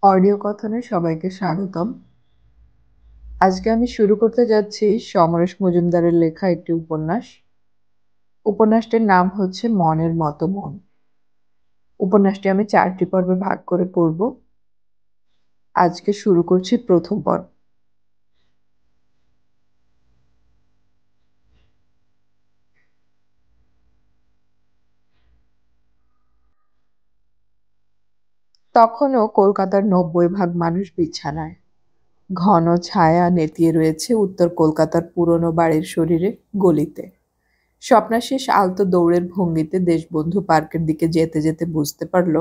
Audio কথনে সবাইকে স্বাগতম। আজকে আমি শুরু করতে যাচ্ছি সমরেশ মজুমদারের লেখা একটি উপন্যাস। উপন্যাসটির নাম হচ্ছে মনের মতো মন। উপন্যাসটি আমি 4টি পর্বে ভাগ করে পড়ব। আজকে শুরু করছি প্রথম পর্ব। তখনও কলকাতার 90% মানুষ বিছানায়। ঘন ছায়া নেতিয়ে রয়েছে উত্তর কলকাতার পুরনো বাড়ির শরীরে গলিতে। স্বপ্নাশিস আলতো দৌড়ের ভঙ্গিতে দেশবন্ধু পার্কের দিকে যেতে যেতে বুঝতে পারল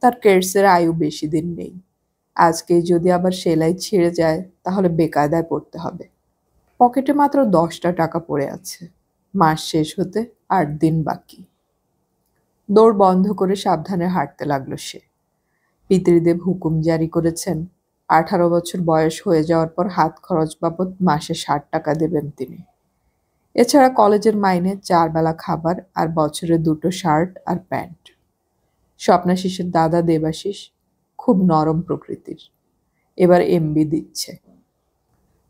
তার কেটসের আয়ু বেশি দিন নেই। আজকেই যদি আবার সেলাই ছিঁড়ে যায় তাহলে বেকায়দায় পড়তে হবে। পকেটে মাত্র 10টা টাকা পড়ে আছে। মাস শেষ হতে 8 দিন বাকি। দৌড় বন্ধ করে সাবধানে হাঁটতে লাগলো সে। পিতৃদেব হুকুম জারি করেছেন 18 বছর বয়স হয়ে যাওয়ার পর হাত খরচ বাবদ মাসে 60 টাকা দেবেন তিনি। এছাড়া কলেজের মাইনে 4 বেলা খাবার আর বছরে 2টো শার্ট আর প্যান্ট। স্বপ্নাশিসের দাদা দেবাশিস খুব নরম প্রকৃতির। এবার এমবি দিচ্ছে।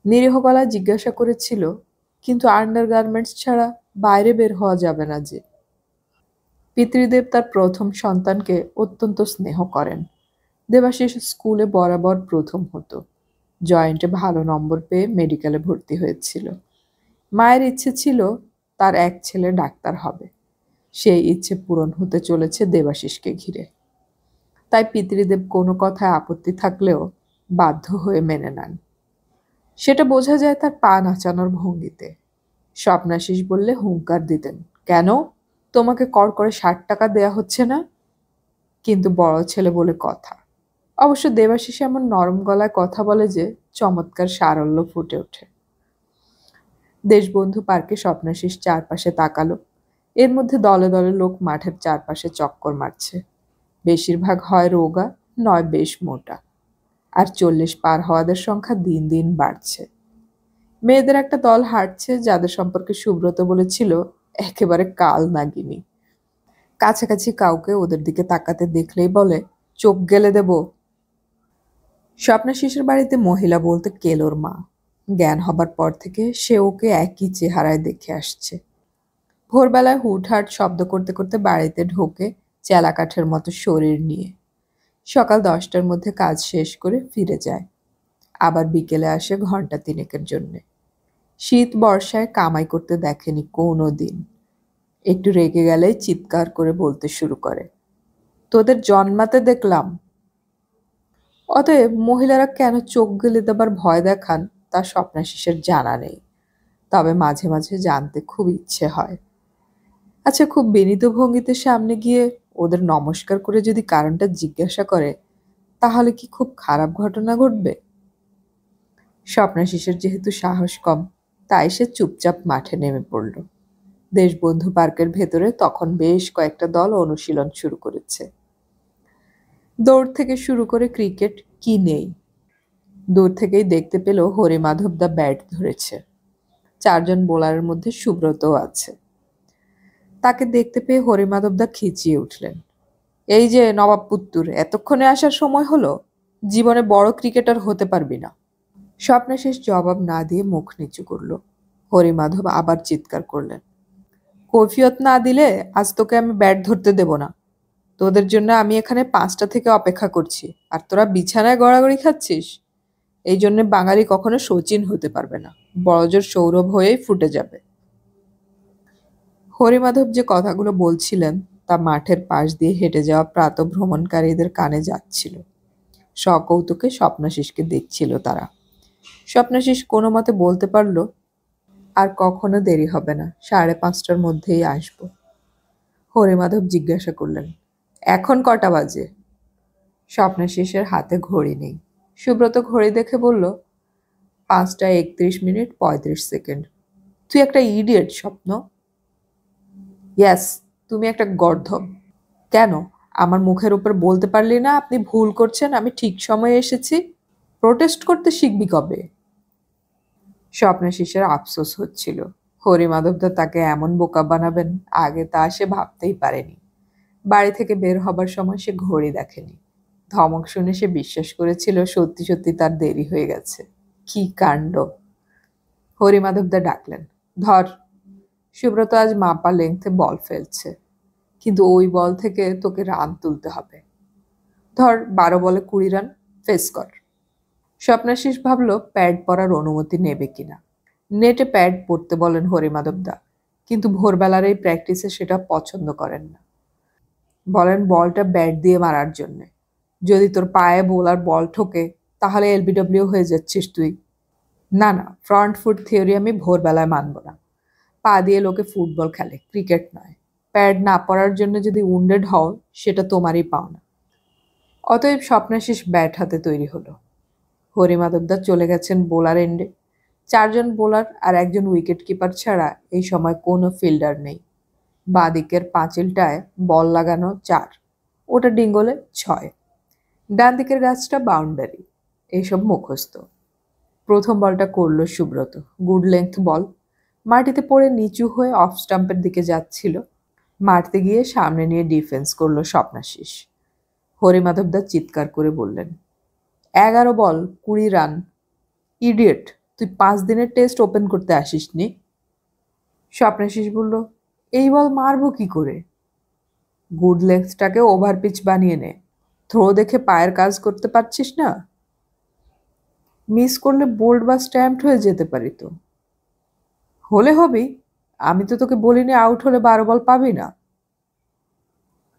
নিরীহ গলায় জিজ্ঞাসা করেছিল, কিন্তু আন্ডারগার্মেন্টস ছাড়া বাইরে বের হওয়া যাবে না যে? পিতৃদেব তার প্রথম সন্তানকে অত্যন্ত স্নেহ করেন। দেবাশিস স্কুলে বরাবর প্রথম হতো। জয়েন্টে ভালো নম্বর পেয়ে মেডিকেলে ভর্তি হয়েছিল। মায়ের ইচ্ছে ছিল তার এক ছেলে ডাক্তার হবে। সেই ইচ্ছে পূরণ হতে চলেছে দেবাশিসকে ঘিরে। তাই পিতৃদেব কোনো কথায় আপত্তি থাকলেও বাধ্য হয়ে মেনে নেন। সেটা বোঝা যায় তার পা নাচানোর ভঙ্গিতে। স্বপ্নাশিস বললে হুঙ্কার দিতেন, কেন তোমাকে করে 60 টাকা দেয়া হচ্ছে না? কিন্তু বড় ছেলে বলে কথা। অবশ্য দেবাশিস এমন নরম গলায় কথা বলে যে চমৎকার সারল্য ফুটে ওঠে। দেশবন্ধু পার্কে স্বপ্নাশিস চারপাশে তাকালো। এর মধ্যে দলে দলে লোক মাঠের চারপাশে চক্কর মারছে। বেশিরভাগ হয় রোগা, নয় বেশ মোটা। আর 40 পার হওয়াদের সংখ্যা দিন দিন বাড়ছে। মেয়েদের একটা দল হাঁটছে যাদের সম্পর্কে সুব্রত বলেছিল একেবারে কাল নাগিনী। কাছাকাছি কাউকে ওদের দিকে তাকাতে দেখলেই বলে, চোখ গেলে দেব। স্বপ্নাশিসের বাড়িতে মহিলা বলতে কেলোর মা। জ্ঞান হবার পর থেকে সে ওকে একই চেহারায় দেখে আসছে। ভোরবেলায় হুটহাট শব্দ করতে করতে বাড়িতে ঢোকে চেলা কাঠের মতো শরীর নিয়ে। সকাল 10টার মধ্যে কাজ শেষ করে ফিরে যায়। আবার বিকেলে আসে ঘন্টা 3-এর জন্যে। শীত বর্ষায় কামাই করতে দেখেনি কোনো দিন। একটু রেগে গেলেই চিৎকার করে বলতে শুরু করে, তোদের জন্মাতে দেখলাম। অতএব মহিলারা কেন চোখ গেলে দেবার ভয় দেখান তা স্বপ্নাশিসের জানা নেই। তবে মাঝে মাঝে জানতে খুব ইচ্ছে হয়। আচ্ছা, খুব বিনীত ভঙ্গিতে সামনে গিয়ে ওদের নমস্কার করে যদি কারণটা জিজ্ঞাসা করে, তাহলে কি খুব খারাপ ঘটনা ঘটবে? স্বপ্নাশিসের যেহেতু সাহস কম, তাই সে চুপচাপ মাঠে নেমে পড়ল। দেশবন্ধু পার্কের ভেতরে তখন বেশ কয়েকটা দল অনুশীলন শুরু করেছে। দৌড় থেকে শুরু করে ক্রিকেট কি নেই। দূর থেকেই দেখতে পেল হরিমাধব দা ব্যাট ধরেছে। 4জন বোলারের মধ্যে সুব্রতও আছে। তাকে দেখতে পেয়ে হরিমাধব দা খিচিয়ে উঠলেন, এই যে নবাব পুত্তুর, এতক্ষণে আসার সময় হলো? জীবনে বড় ক্রিকেটার হতে পারবি না। স্বপ্নাশিস জবাব না দিয়ে মুখ নিচু করল। হরিমাধব আবার চিৎকার করলেন, কৈফিয়ত না দিলে আজ তোকে আমি ব্যাট ধরতে দেব না। তোদের জন্য আমি এখানে 5টা থেকে অপেক্ষা করছি, আর তোরা বিছানায় গড়াগড়ি খাচ্ছিস। এই জন্য বাঙালি কখনো শচীন হতে পারবে না, বড়জোর সৌরভ হয়েই ফুটে যাবে। হরিমাধব যে কথাগুলো বলছিলেন তা মাঠের পাশ দিয়ে হেঁটে যাওয়া প্রাতঃভ্রমণকারীদের কানে যাচ্ছিল। সকৌতুকে স্বপ্নাশিসকে দেখছিল তারা। স্বপ্নাশিস কোনো মতে বলতে পারল, আর কখনো দেরি হবে না, 5:30টার মধ্যেই আসব। হরিমাধব জিজ্ঞাসা করলেন, এখন কটা বাজে? স্বপ্নাশিসের হাতে ঘড়ি নেই। সুব্রত ঘড়ি দেখে বলল, 5:31:35। তুই একটা ইডিয়েট স্বপ্ন। ইয়াস, তুমি একটা গর্দভ। কেন, আমার মুখের উপর বলতে পারলি না আপনি ভুল করছেন, আমি ঠিক সময়ে এসেছি? প্রোটেস্ট করতে শিখবি কবে? স্বপ্নাশিসের আফসোস হচ্ছিল। হরিমাধবদা তাকে এমন বোকা বানাবেন আগে তা সে ভাবতেই পারেনি। বাড়ি থেকে বের হবার সময় সে ঘড়ি দেখেনি। ধমক শুনে সে বিশ্বাস করেছিল সত্যি সত্যি তার দেরি হয়ে গেছে। কি কাণ্ড! হরিমাধবদা ডাকলেন, ধর। সুব্রত আজ মাপা লেংথে বল ফেলছে, কিন্তু ওই বল থেকে তোকে রান তুলতে হবে। ধর, 12 বলে 20 রান, ফেস কর। স্বপ্নাশিস ভাবল প্যাড পরার অনুমতি নেবে কিনা। নেটে প্যাড পরতে বলেন হরিমাধবদা, কিন্তু ভোরবেলার এই প্র্যাকটিসে সেটা পছন্দ করেন না। বলেন বলটা ব্যাট দিয়ে মারার জন্যে। যদি তোর পায়ে বোলার বল ঠোকে তাহলে এলবিডব্লিউ হয়ে যাচ্ছিস তুই। না না, ফ্রন্ট ফুট থিওরি আমি ভোরবেলায় মানব না। পা দিয়ে লোকে ফুটবল খেলে, ক্রিকেট নয়। প্যাড না পরার জন্য যদি উন্ডেড হও, সেটা তোমারই পাওনা। অতএব স্বপ্নাশিস ব্যাট হাতে তৈরি হলো। হরিমাধবদা চলে গেছেন বোলার এন্ডে। 4 জন বোলার আর 1 জন উইকেট কিপার ছাড়া এই সময় কোনো ফিল্ডার নেই। বাঁ দিকের পাঁচিলটায় বল লাগানো 4, ওটা ডিঙ্গলে 6। ডান দিকের গাছটা বাউন্ডারি। এইসব মুখস্থ। প্রথম বলটা করল সুব্রত, গুড লেংথ বল। মাটিতে পড়ে নিচু হয়ে অফ স্টাম্পের দিকে যাচ্ছিল। মারতে গিয়ে সামনে নিয়ে ডিফেন্স করল স্বপ্নাশিস। হরিমাধবদা চিৎকার করে বললেন, 11 বল 20 রান। ইডিয়েট, তুই 5 দিনের টেস্ট ওপেন করতে আসিসনি? স্বপ্নাশিস বলল, এই বল মারবো কি করে? গুড লেংথটাকে ওভার পিচ বানিয়ে নে। থ্রো দেখে পায়ের কাজ করতে পারছিস না? মিস করলে বোল্ড বা স্ট্যাম্পড হয়ে যেতে পারি তো। হলে হবি, আমি তো তোকে বলিনি আউট হলে 12 বল পাবি না।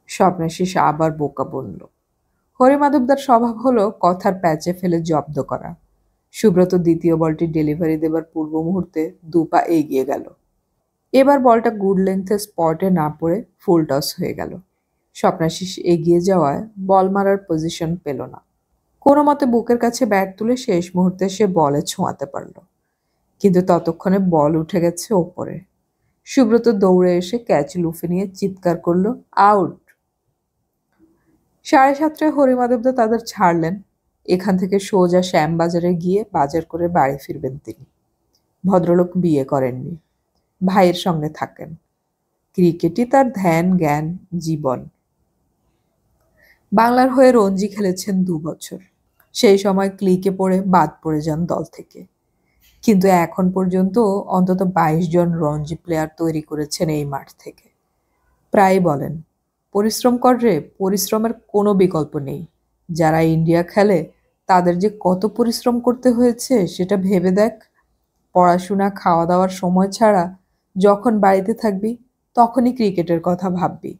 স্বপ্নাশিস আবার বোকা বলল। হরিমাধবদার স্বভাব হলো কথার প্যাচে ফেলে জব্দ করা। সুব্রত দ্বিতীয় বলটি ডেলিভারি দেবার পূর্ব মুহূর্তে 2 পা এগিয়ে গেল। এবার বলটা গুড লেংথে স্পটে না পড়ে ফুল টস হয়ে গেল। স্বপ্নাশিস এগিয়ে যাওয়ায় বল মারার পজিশন পেল না। কোনো মতে বুকের কাছে ব্যাট তুলে শেষ মুহূর্তে সে বলে ছোঁয়াতে পারল, কিন্তু ততক্ষণে বল উঠে গেছে ওপরে। সুব্রত দৌড়ে এসে ক্যাচ লুফে নিয়ে চিৎকার করল, আউট। 7:30টায় হরিমাধবদা তাদের ছাড়লেন। এখান থেকে সোজা শ্যামবাজারে গিয়ে বাজার করে বাড়ি ফিরবেন তিনি। ভদ্রলোক বিয়ে করেননি, ভাইয়ের সঙ্গে থাকেন। ক্রিকেটই তার ধ্যান, জ্ঞান, জীবন। বাংলার হয়ে রঞ্জি খেলেছেন 2 বছর। সেই সময় ক্লিকে পড়ে বাদ পড়ে যান দল থেকে, কিন্তু এখন পর্যন্ত অন্তত 22 জন রঞ্জি প্লেয়ার তৈরি করেছেন এই মাঠ থেকে। প্রায় বলেন, পরিশ্রম কর রে, পরিশ্রমের কোনো বিকল্প নেই। যারা ইন্ডিয়া খেলে তাদের যে কত পরিশ্রম করতে হয়েছে সেটা ভেবে দেখ। পড়াশোনা, খাওয়া দাওয়ার সময় ছাড়া যখন বাড়িতে থাকবি তখনই ক্রিকেটের কথা ভাববি।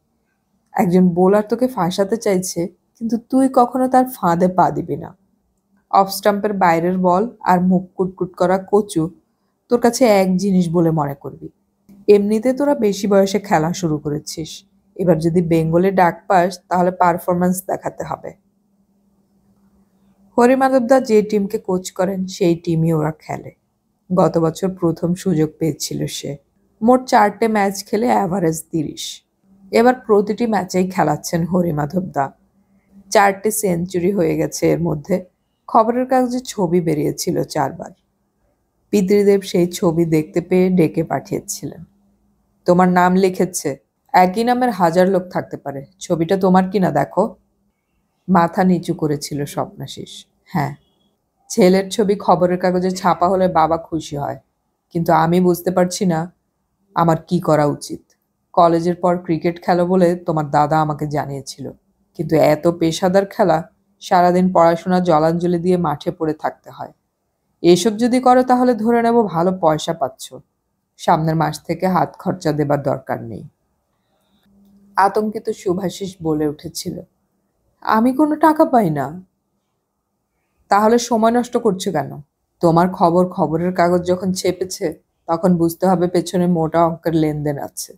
একজন বোলার তোকে ফাঁসাতে চাইছে, কিন্তু তুই কখনো তার ফাঁদে পা দিবি না। অফ স্টাম্পের বাইরের বল আর মুখ কুটকুট করা কচু তোর কাছে এক জিনিস বলে মনে করবি। এমনিতে তোরা বেশি বয়সে খেলা শুরু করেছিস, এবার যদি বেঙ্গলে ডাক পাস তাহলে পারফরম্যান্স দেখাতে হবে। হরিমাধবদা যে টিমকে কোচ করেন সেই টিমই ওরা খেলে। গত বছর প্রথম সুযোগ পেয়েছিল সে। মোট 4টে ম্যাচ খেলে অ্যাভারেজ 30। এবার প্রতিটি ম্যাচেই খেলাচ্ছেন হরিমাধবদা। 4টে সেঞ্চুরি হয়ে গেছে এর মধ্যে। খবরের কাগজে ছবি বেরিয়েছিল 4 বার। পিতৃদেব সেই ছবি দেখতে পেয়ে ডেকে পাঠিয়েছিলেন। তোমার নাম লিখেছে, একই নামের 1000 লোক থাকতে পারে, ছবিটা তোমার কিনা দেখো। মাথা নিচু করেছিল স্বপ্নাশিস। হ্যাঁ, ছেলের ছবি খবরের কাগজে ছাপা হলে বাবা খুশি হয়, কিন্তু আমি বুঝতে পারছি না আমার কি করা উচিত। কলেজের পর ক্রিকেট খেলো বলে তোমার দাদা আমাকে জানিয়েছিল, কিন্তু এত পেশাদার খেলা, সারাদিন পড়াশোনা জলাঞ্জলি দিয়ে মাঠে পড়ে থাকতে হয়। এসব যদি করো তাহলে ধরে নেব ভালো পয়সা পাচ্ছ, সামনের মাস থেকে হাত খরচা দেবার দরকার নেই। আতঙ্কিত শুভাশিস বলে উঠেছিল, আমি কোনো টাকা পাই না। তাহলে সময় নষ্ট করছো কেন? তোমার খবর খবরের কাগজ যখন ছেপেছে তখন বুঝতে হবে পেছনে মোটা অঙ্কের লেনদেন আছে।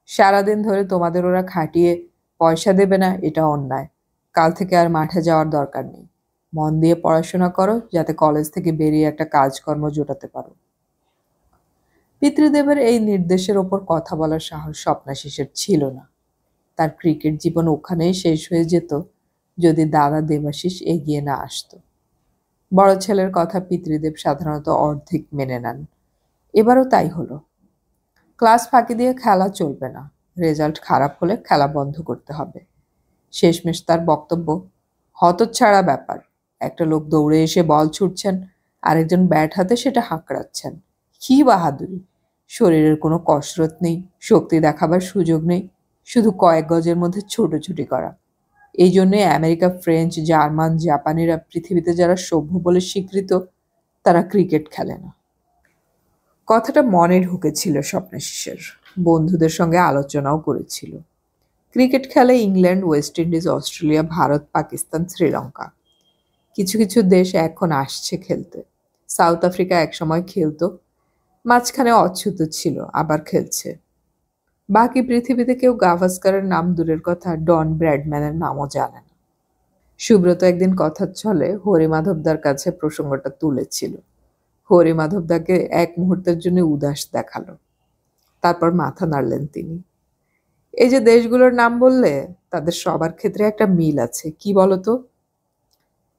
সারাদিন ধরে তোমাদের ওরা খাটিয়ে পয়সা দেবে না, এটা অন্যায়। কাল থেকে আর মাঠে যাওয়ার দরকার নেই। মন দিয়ে পড়াশোনা করো, যাতে কলেজ থেকে বেরিয়ে একটা কাজকর্ম জোটাতে পারো। পিতৃদেবের এই নির্দেশের ওপর কথা বলার সাহস স্বপ্নাশিসের ছিল না। তার ক্রিকেট জীবন ওখানেই শেষ হয়ে যেত যদি দাদা দেবাশিস এগিয়ে না আসতো। বড় ছেলের কথা পিতৃদেব সাধারণত অর্ধেক মেনে নেন। এবারও তাই হলো। ক্লাস ফাঁকি দিয়ে খেলা চলবে না, রেজাল্ট খারাপ হলে খেলা বন্ধ করতে হবে। শেষমেশ তার বক্তব্য, হতচ্ছাড়া ব্যাপার। একটা লোক দৌড়ে এসে বল ছুটছেন, আরেকজন ব্যাট হাতে সেটা হাঁকড়াচ্ছেন। কি বাহাদুরি! শরীরের কোনো কসরত নেই, শক্তি দেখাবার সুযোগ নেই, শুধু কয়েক গজের মধ্যে ছোটাছুটি করা। এই জন্যই আমেরিকা, ফ্রেঞ্চ, জার্মান, জাপানিরা পৃথিবীতে যারা সভ্য বলে স্বীকৃত, তারা ক্রিকেট খেলে না। কথাটা মনে ঢুকেছিল স্বপ্নাশিসের। বন্ধুদের সঙ্গে আলোচনাও করেছিল। ক্রিকেট খেলে England, West Indies, Australia, Bharat, Pakistan, Sri Lanka. কিছু কিছু দেশ এখন আসছে খেলতে। সাউথ আফ্রিকা একসময় খেলতো, মাঝখানে অচ্যুত ছিল, আবার খেলছে। বাকি পৃথিবীতে কেউ গাভাস্কারের নাম দূরের কথা, ডন ব্র্যাডম্যানের নামও জানে না। সুব্রত একদিন কথার ছলে হরিমাধবদার কাছে প্রসঙ্গটা তুলেছিল। হরিমাধবদাকে এক মুহূর্তের জন্য উদাস দেখালো। তারপর মাথা নাড়লেন তিনি। এই যে দেশগুলোর নাম বললে, তাদের সবার ক্ষেত্রে একটা মিল আছে, কি বলতো?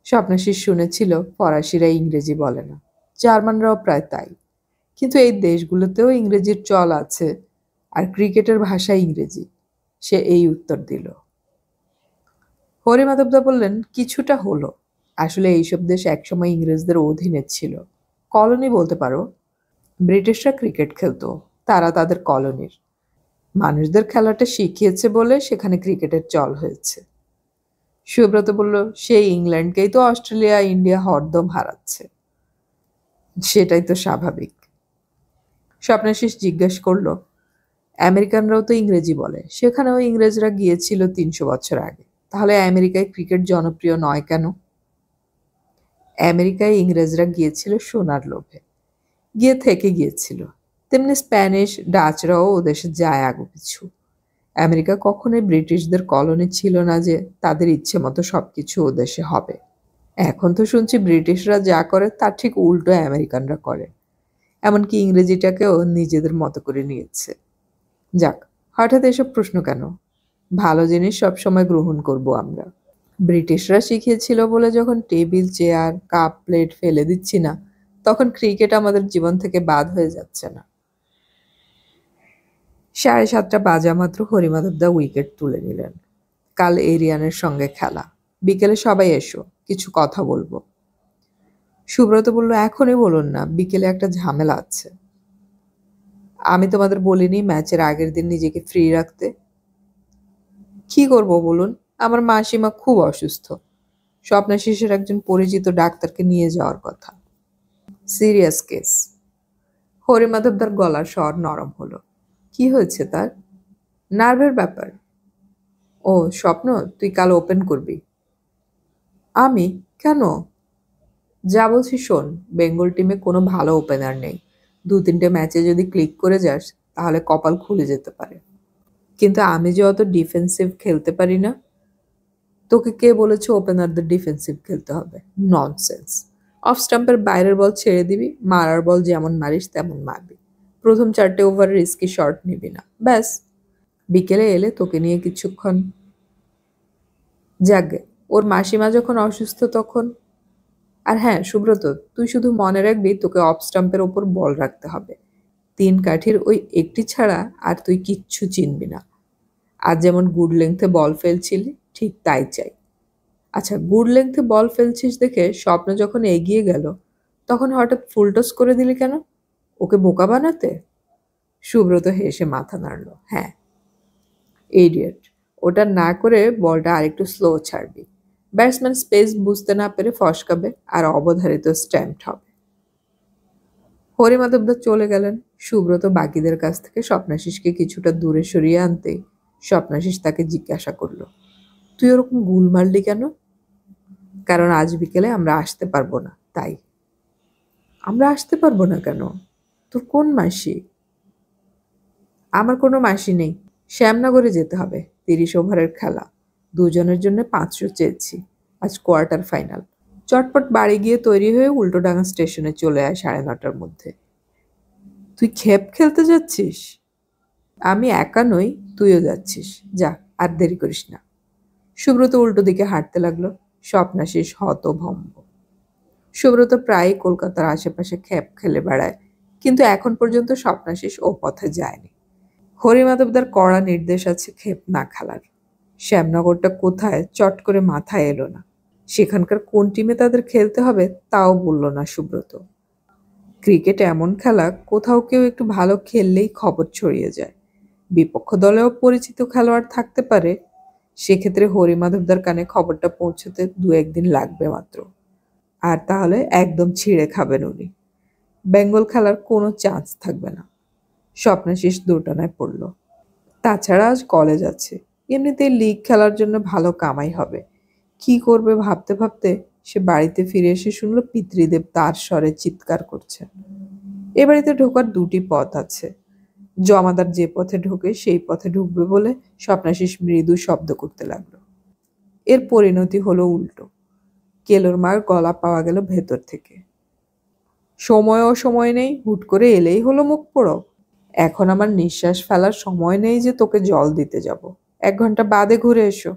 স্বপ্নাশিস শুনেছিল ফরাসিরা ইংরেজি বলে না, জার্মানরাও প্রায় তাই। কিন্তু এই দেশগুলোতেও ইংরেজির চল আছে, আর ক্রিকেটের ভাষা ইংরেজি। সে এই উত্তর দিল। হরিমাধবদা বললেন, কিছুটা হলো। আসলে এইসব দেশ একসময় ইংরেজদের অধীনে ছিল, কলোনি বলতে পারো। ব্রিটিশরা ক্রিকেট খেলতো, তারা তাদের কলোনির মানুষদের খেলাটা শিখিয়েছে বলে সেখানে ক্রিকেটের চল হয়েছে। সুব্রত বলল, সেই ইংল্যান্ডকেই তো অস্ট্রেলিয়া, ইন্ডিয়া হরদম হারাচ্ছে। সেটাই তো স্বাভাবিক। স্বপ্নাশিস জিজ্ঞেস করল, আমেরিকানরাও তো ইংরেজি বলে, সেখানেও ইংরেজরা গিয়েছিল ৩০০ বছর আগে। তাহলে আমেরিকায় ক্রিকেট জনপ্রিয় নয় কেন? আমেরিকায় ইংরেজরা গিয়েছিল সোনার লোভে, গিয়ে থেকে গিয়েছিল। তেমনি স্প্যানিশ, ডাচরাও ও দেশে যায় আগুপিছু। আমেরিকা কখনোই ব্রিটিশদের কলোনি ছিল না যে তাদের ইচ্ছে মতো সবকিছু ও দেশে হবে। এখন তো শুনছি ব্রিটিশরা যা করে তার ঠিক উল্টো আমেরিকানরা করে। এমনকি ইংরেজিটাকেও নিজেদের মতো করে নিয়েছে। যাক, হঠাৎ এসব প্রশ্ন কেন? ভালো জিনিস সবসময় গ্রহণ করব আমরা। ব্রিটিশরা শিখিয়েছিল বলে যখন টেবিল, চেয়ার, কাপ, প্লেট ফেলে দিচ্ছি না, তখন ক্রিকেট আমাদের জীবন থেকে বাদ হয়ে যাচ্ছে না। 7:30 বাজা মাত্র হরিমাধবদা উইকেট তুলে নিলেন। কাল এরিয়ানের সঙ্গে খেলা, বিকেলে সবাই এসো, কিছু কথা বলবো। সুব্রত বলল, এখনই বলুন না, বিকেলে একটা ঝামেলা আছে। আমি তোমাদের বলিনি ম্যাচের আগের দিন নিজেকে ফ্রি রাখতে? কি করব বলুন, আমার মাসিমা খুব অসুস্থ। স্বপ্নাশিসের একজন পরিচিত ডাক্তারকে নিয়ে যাওয়ার কথা। Serious case. হরিমাধবদার গলার স্বর নরম হলো। কি হয়েছে তার? নার্ভের ব্যাপার। ও স্বপ্ন, তুই কাল ওপেন করবি। আমি? কেন? যা বলছি শোন, বেঙ্গল টিমে কোনো ভালো ওপেনার নেই। 2-3টে ম্যাচে যদি ক্লিক করে যাস, তাহলে কপাল খুলে যেতে পারে। কিন্তু আমি যে অত ডিফেন্সিভ খেলতে পারি না। তোকে কে বলেছে ওপেনারদের ডিফেন্সিভ খেলতে হবে? ননসেন্স। অফ স্টাম্পের বাইরের বল ছেড়ে দিবি, মারার বল যেমন মারিস তেমন মারবি। প্রথম 4টে ওভার রিস্কি শট নিবি না, ব্যাস। বিকেলে এলে তোকে নিয়ে কিছুক্ষণ। যাগে, ওর মাসিমা যখন অসুস্থ তখন। আর হ্যাঁ সুব্রত, তুই শুধু মনে রাখবি তোকে অফ স্টাম্পের ওপর বল রাখতে হবে। 3 কাঠির ওই একটি ছাড়া আর তুই কিচ্ছু চিনবি না। আজ যেমন গুড লেংথে বল ফেলছিলি, ঠিক তাই চাই। আচ্ছা, গুড লেংথে বল ফেলছিস দেখে স্বপ্ন যখন এগিয়ে গেল, তখন হঠাৎ ফুলটস করে দিলি কেন? ওকে বোকা বানাতে? সুব্রত হেসে মাথা নাড়ল। হ্যাঁ, ইডিয়েট। ওটা না করে বলটা আরেকটু স্লো ছাড়বি। ব্যাটসম্যান স্পেস বুঝতে না পেরে ফসকাবে আর অবধারিত স্ট্যাম্পড হবে। হরিমাধবদা চলে গেলেন। সুব্রত বাকিদের কাছ থেকে স্বপ্নাশিসকে কিছুটা দূরে সরিয়ে আনতেই স্বপ্নাশিস তাকে জিজ্ঞাসা করল, তুই ওরকম গুল মারলি কেন? কারণ আজ বিকেলে আমরা আসতে পারবো না, তাই। আমরা আসতে পারবো না কেন? তোর কোন মাসি? আমার কোনো মাসি নেই। শ্যামনগরে যেতে হবে, 30 ওভারের খেলা। দুজনের জন্য 500 চেয়েছি। আজ কোয়ার্টার ফাইনাল। চটপট বাড়ি গিয়ে তৈরি হয়ে উল্টোডাঙা স্টেশনে চলে আয় 9:30টার মধ্যে। তুই খেপ খেলতে যাচ্ছিস? আমি একা নই, তুইও যাচ্ছিস। যা, আর দেরি করিস না। সুব্রত উল্টো দিকে হাঁটতে লাগলো। স্বপ্নাশিস হতভম্ব। সুব্রত প্রায়ই কলকাতার আশেপাশে খেপ খেলে বেড়ায়, কিন্তু এখন পর্যন্ত স্বপ্নাশিস ও পথে যায়নি। হরিমাধবদার কড়া নির্দেশ আছে খেপ না খেলার। শ্যামনগরটা কোথায় চট করে মাথায় এলো না। সেখানকার কোন টিমে তাদের খেলতে হবে তাও বলল না সুব্রত। ক্রিকেট এমন খেলা, কোথাও কেউ একটু ভালো খেললেই খবর ছড়িয়ে যায়। বিপক্ষ দলেও পরিচিত খেলোয়াড় থাকতে পারে। সেক্ষেত্রে হরিমাধবদার কানে খবরটা পৌঁছতে 2-1 দিন লাগবে মাত্র। আর তাহলে একদম ছিঁড়ে খাবেন উনি। বেঙ্গল খেলার কোনো চান্স থাকবে না। স্বপ্নাশিস দোটানায় পড়ল। তাছাড়া আজ কলেজ আছে, এমনিতেই লিগ খেলার জন্য ভালো কামাই হবে। কি করবে ভাবতে ভাবতে সে বাড়িতে ফিরে এসে শুনল পিতৃদেব তার স্বরে চিৎকার করছেন। এ বাড়িতে ঢোকার দুটি পথ আছে। জমাদার যে পথে ঢোকে সেই পথে ঢুকবে বলে স্বপ্নাশিস মৃদু শব্দ করতে লাগলো। এর পরিণতি হলো উল্টো। কেলোর মার গলা পাওয়া গেল ভেতর থেকে। সময়ও সময় নেই, হুট করে এলেই হলো মুখ পোড়ো। এখন আমার নিঃশ্বাস ফেলার সময় নেই যে তোকে জল দিতে যাব। 1 ঘন্টা বাদে ঘুরে এসো।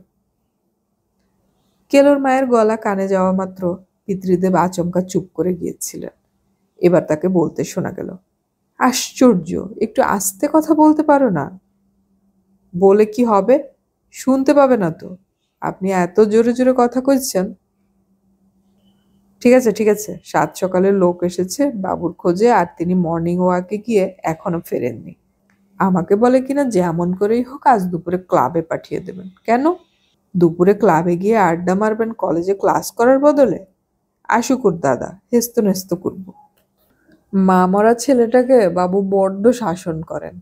কেলোর মায়ের গলা কানে যাওয়া মাত্র পিতৃদেব আচমকা চুপ করে গিয়েছিলেন। এবার তাকে বলতে শোনা গেল, আশ্চর্য, একটু আস্তে কথা বলতে পারো না? বলে কি হবে? শুনতে পাবে না তো। আপনি এত জোরে জোরে কথা কইছেন। ঠিক আছে, ঠিক আছে, 7 সকালে লোক এসেছে বাবুর খোঁজে, আর তিনি মর্নিং ওয়াকে গিয়ে এখনো ফেরেননি। আমাকে বলে কিনা যেমন করেই হোক আজ দুপুরে ক্লাবে পাঠিয়ে দেবেন। কেন? দুপুরে ক্লাবে গিয়ে আড্ডা মারবেন কলেজে ক্লাস করার বদলে? আসুক ওর দাদা, হেস্ত নেস্ত করব। মা মরা ছেলেটাকে বাবু বড্ড শাসন করেন।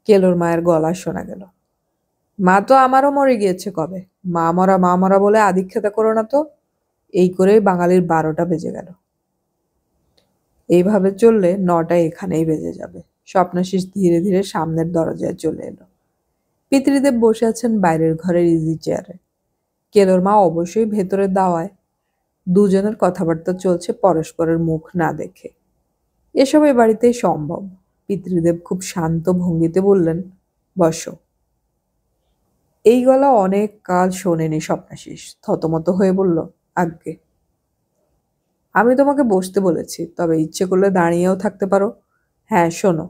কেলোর মায়ের গলা শোনা গেল। মা তো আমারও মরে গিয়েছে কবে। মা মরা বলে আদিক্ষেতা করো না তো। এই করেই বাঙালির 12টা বেজে গেল। এইভাবে চললে 9টা এখানেই বেজে যাবে। স্বপ্নাশিস ধীরে ধীরে সামনের দরজায় চলে এলো। পিতৃদেব বসে আছেন বাইরের ঘরের ইজি চেয়ারে। কেলোর মা অবশ্যই ভেতরের দাওয়ায়। দুজনের কথাবার্তা চলছে পরস্পরের মুখ না দেখে। এসব এ বাড়িতেই সম্ভব। পিতৃদেব খুব শান্ত ভঙ্গিতে বললেন, বসো। এই গলা অনেক কাল শোনেনি স্বপ্নাশিস। থতমত হয়ে বলল, আজ্ঞে। আমি তোমাকে বসতে বলেছি, তবে ইচ্ছে করলে দাঁড়িয়েও থাকতে পারো। হ্যাঁ শোনো,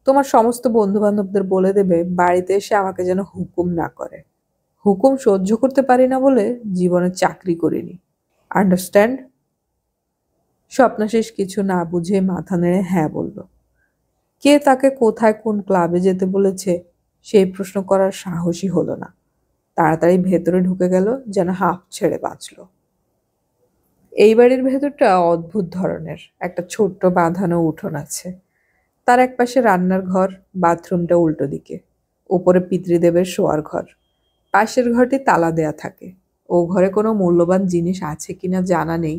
তোমার সমস্ত বন্ধু বান্ধবদের বলে দেবে বাড়িতে এসে আমাকে যেন হুকুম না করে। হুকুম সহ্য করতে পারি না বলে জীবনে চাকরি করিনি। আন্ডারস্ট্যান্ড? স্বপ্নাশিস কিছু না বুঝে মাথা নেড়ে হ্যাঁ বলল। কে তাকে কোথায় কোন ক্লাবে যেতে বলেছে সেই প্রশ্ন করার সাহসই হলো না। তাড়াতাড়ি ভেতরে ঢুকে গেল, যেন হাঁপ ছেড়ে বাঁচল। এই বাড়ির ভেতরটা অদ্ভুত ধরনের। একটা ছোট্ট বাঁধানো উঠোন আছে। তার একপাশে রান্নার ঘর, বাথরুমটা উল্টো দিকে। ওপরে পিতৃদেবের শোয়ার ঘর। পাশের ঘরটি তালা দেয়া থাকে। ও ঘরে কোনো মূল্যবান জিনিস আছে কিনা জানা নেই।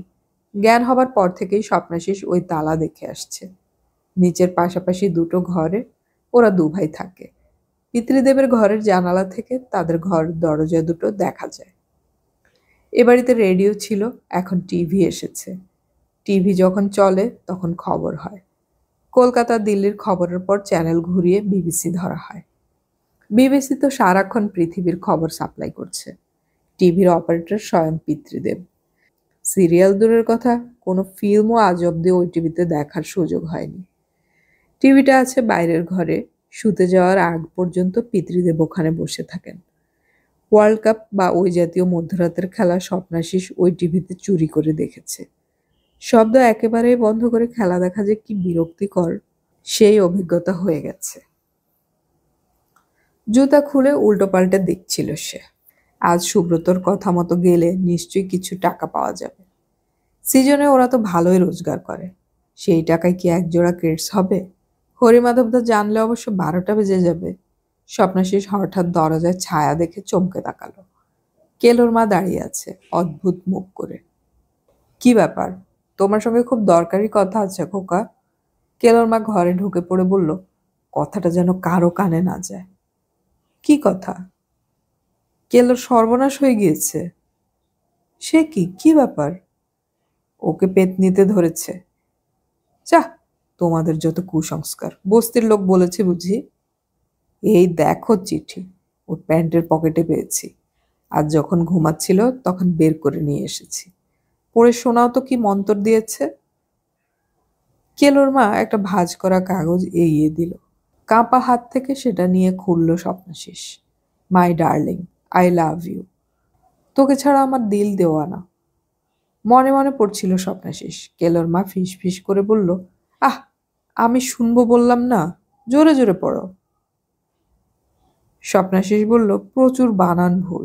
জ্ঞান হবার পর থেকেই স্বপ্নাশিস ওই তালা দেখে আসছে। নিচের পাশাপাশি দুটো ঘরে ওরা দুভাই থাকে। পিতৃদেবের ঘরের জানালা থেকে তাদের ঘর দরজা দুটো দেখা যায়। এ বাড়িতে রেডিও ছিল, এখন টিভি এসেছে। টিভি যখন চলে তখন খবর হয়। কলকাতা দিল্লির খবরের পর চ্যানেল ঘুরিয়ে বিবিসি ধরা হয়। বিবিসি তো সারাক্ষণ পৃথিবীর খবর সাপ্লাই করছে। টিভির অপারেটর স্বয়ং পিতৃদেব। সিরিয়াল দূরের কথা, কোনো ফিল্মও আজ অব্দি ওই টিভিতে দেখার সুযোগ হয়নি। টিভিটা আছে বাইরের ঘরে। শুতে যাওয়ার আগ পর্যন্ত পিতৃদেব ওখানে বসে থাকেন। ওয়ার্ল্ড কাপ বা ওই জাতীয় মধ্যরাতের খেলা স্বপ্নাশিস ওই টিভিতে চুরি করে দেখেছে। শব্দ একেবারেই বন্ধ করে খেলা দেখা যে কি বিরক্তিকর, সেই অভিজ্ঞতা হয়ে গেছে। জুতা খুলে উল্টো পাল্টে দেখছিল সে। আজ সুব্রতর কথা মতো গেলে নিশ্চয়ই কিছু টাকা পাওয়া যাবে। সিজনে ওরা তো ভালোই রোজগার করে। সেই টাকায় কি একজোড়া কেটস হবে? হরিমাধবদা জানলে অবশ্য 12টা বেজে যাবে। স্বপ্নাশিস হঠাৎ দরজায় ছায়া দেখে চমকে তাকালো। কেলোর মা দাঁড়িয়ে আছে অদ্ভুত মুখ করে। কি ব্যাপার? তোমার সঙ্গে খুব দরকারি কথা আছে খোকা। কেলোর মা ঘরে ঢুকে পড়ে বলল, কথাটা যেন কারো কানে না যায়। কি কথা? কেলোর সর্বনাশ হয়ে গিয়েছে। সে কি, কি ব্যাপার? ওকে পেতনিতে ধরেছে। যাহ, তোমাদের যত কুসংস্কার। বস্তির লোক বলেছে বুঝি? এই দেখো চিঠি, ওর প্যান্টের পকেটে পেয়েছি। আজ যখন ঘুমাচ্ছিল তখন বের করে নিয়ে এসেছি। পড়ে শোনাও তো কি মন্তর দিয়েছে। কেলোর মা একটা ভাঁজ করা কাগজ এগিয়ে দিল। কাঁপা হাত থেকে সেটা নিয়ে খুলল Swapnashis. My darling, I love you. তোকে ছাড়া আমার দিল দেওয়ানা। মনে মনে পড়ছিল স্বপ্নাশিস। কেলোর মা ফিস ফিস করে বলল, আহ, আমি শুনবো বললাম না, জোরে জোরে পড়ো। স্বপ্নাশিস বলল, প্রচুর বানান ভুল,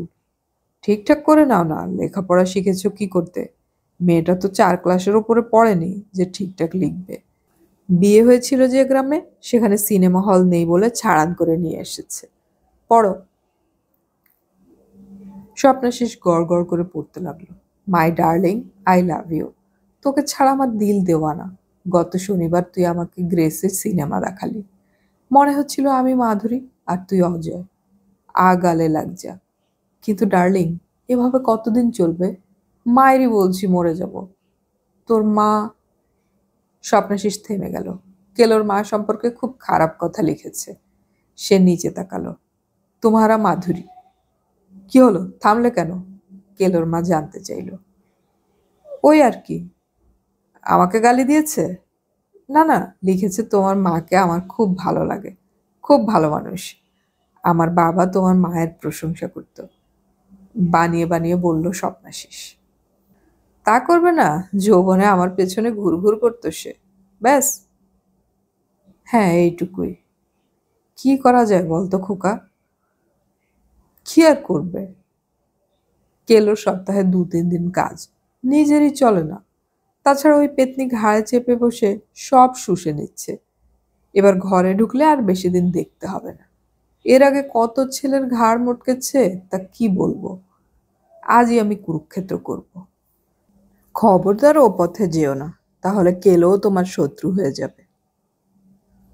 ঠিকঠাক করে নাও না, লেখাপড়া শিখেছো কি করতে? মেয়েটা তো 4 ক্লাসের উপরে পড়েনি যে ঠিকঠাক লিখবে। বিয়ে হয়েছিল যে গ্রামে, সেখানে সিনেমা হল নেই বলে ছাড়ান করে নিয়ে এসেছে। পড়ো। স্বপ্নাশিস গড় গড় করে পড়তে লাগলো। My darling, I love you. তোকে ছাড়া আমার দিল দেওয়ানা। গত শনিবার তুই আমাকে গ্রেসের সিনেমা দেখালি। মনে হচ্ছিল আমি মাধুরী আর তুই অজয়। গালে লাগজা। কিন্তু ডার্লিং, এভাবে কতদিন চলবে? মায়েরই বলছি মরে যাব। তোর মা। স্বপ্নাশিস থেমে গেল। কেলোর মা সম্পর্কে খুব খারাপ কথা লিখেছে। সে নিচে তাকালো। তোমারা মাধুরী। কি হলো, থামলে কেন? কেলোর মা জানতে চাইল। ওই আর কি। আমাকে গালি দিয়েছে? না না, লিখেছে তোমার মাকে আমার খুব ভালো লাগে, খুব ভালো মানুষ। আমার বাবা তোমার মায়ের প্রশংসা করত। বানিয়ে বানিয়ে বলল স্বপ্নাশিস। তা করবে না, যৌবনে আমার পেছনে ঘুরঘুর করতো সে, ব্যাস। হ্যাঁ, এইটুকুই। কি করা যায় বলতো খোকা? কি আর করবে? কেলো সপ্তাহে 2-3 দিন কাজ, নিজেরই চলে না। তাছাড়া ওই পেতনি ঘাড়ে চেপে বসে সব শুষে নিচ্ছে। এবার ঘরে ঢুকলে আর বেশি দিন দেখতে হবে না। এর আগে কত ছেলের ঘাড় মটকেছে তা কি বলবো। আজই আমি কুরুক্ষেত্র করব। খবরদার ও পথে যেও না, তাহলে কেলেও তোমার শত্রু হয়ে যাবে।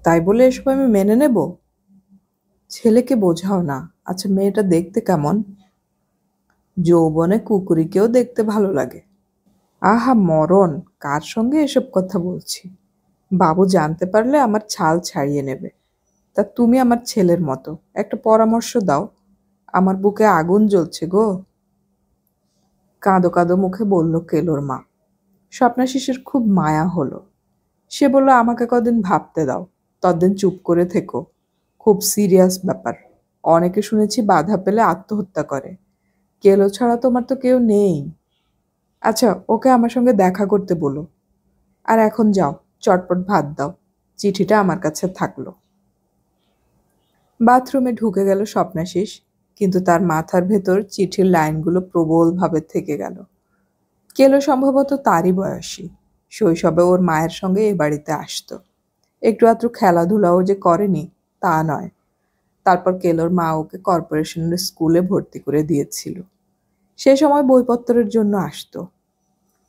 তাই বলে এসব আমি মেনে নেব? ছেলেকে বোঝাও না। আচ্ছা, মেয়েটা দেখতে কেমন? যৌবনে কুকুরীকেও দেখতে ভালো লাগে। আহা মরণ, কার সঙ্গে এসব কথা বলছি? বাবু জানতে পারলে আমার ছাল ছাড়িয়ে নেবে। তা তুমি আমার ছেলের মতো, একটা পরামর্শ দাও। আমার বুকে আগুন জ্বলছে গো। কাঁদো কাঁদো মুখে বলল কেলোর মা। স্বপ্নাশিসের খুব মায়া হলো। সে বলল, আমাকে কদিন ভাবতে দাও, ততদিন চুপ করে থেকো। খুব সিরিয়াস ব্যাপার। অনেকে শুনেছি বাধা পেলে আত্মহত্যা করে। কেলো ছাড়া তোমার তো কেউ নেই। আচ্ছা, ওকে আমার সঙ্গে দেখা করতে বলো। আর এখন যাও, চটপট ভাত দাও। চিঠিটা আমার কাছে থাকলো। বাথরুমে ঢুকে গেল স্বপ্নাশিস, কিন্তু তার মাথার ভেতর চিঠির লাইনগুলো প্রবলভাবে থেকে গেল। কেলো সম্ভবত তারই বয়সী। শৈশবে ওর মায়ের সঙ্গে এ বাড়িতে আসতো। একটু আধটু খেলাধুলাও যে করেনি তা নয়। তারপর কেলোর মা ওকে কর্পোরেশনের স্কুলে ভর্তি করে দিয়েছিল। সে সময় বইপত্রের জন্য আসতো।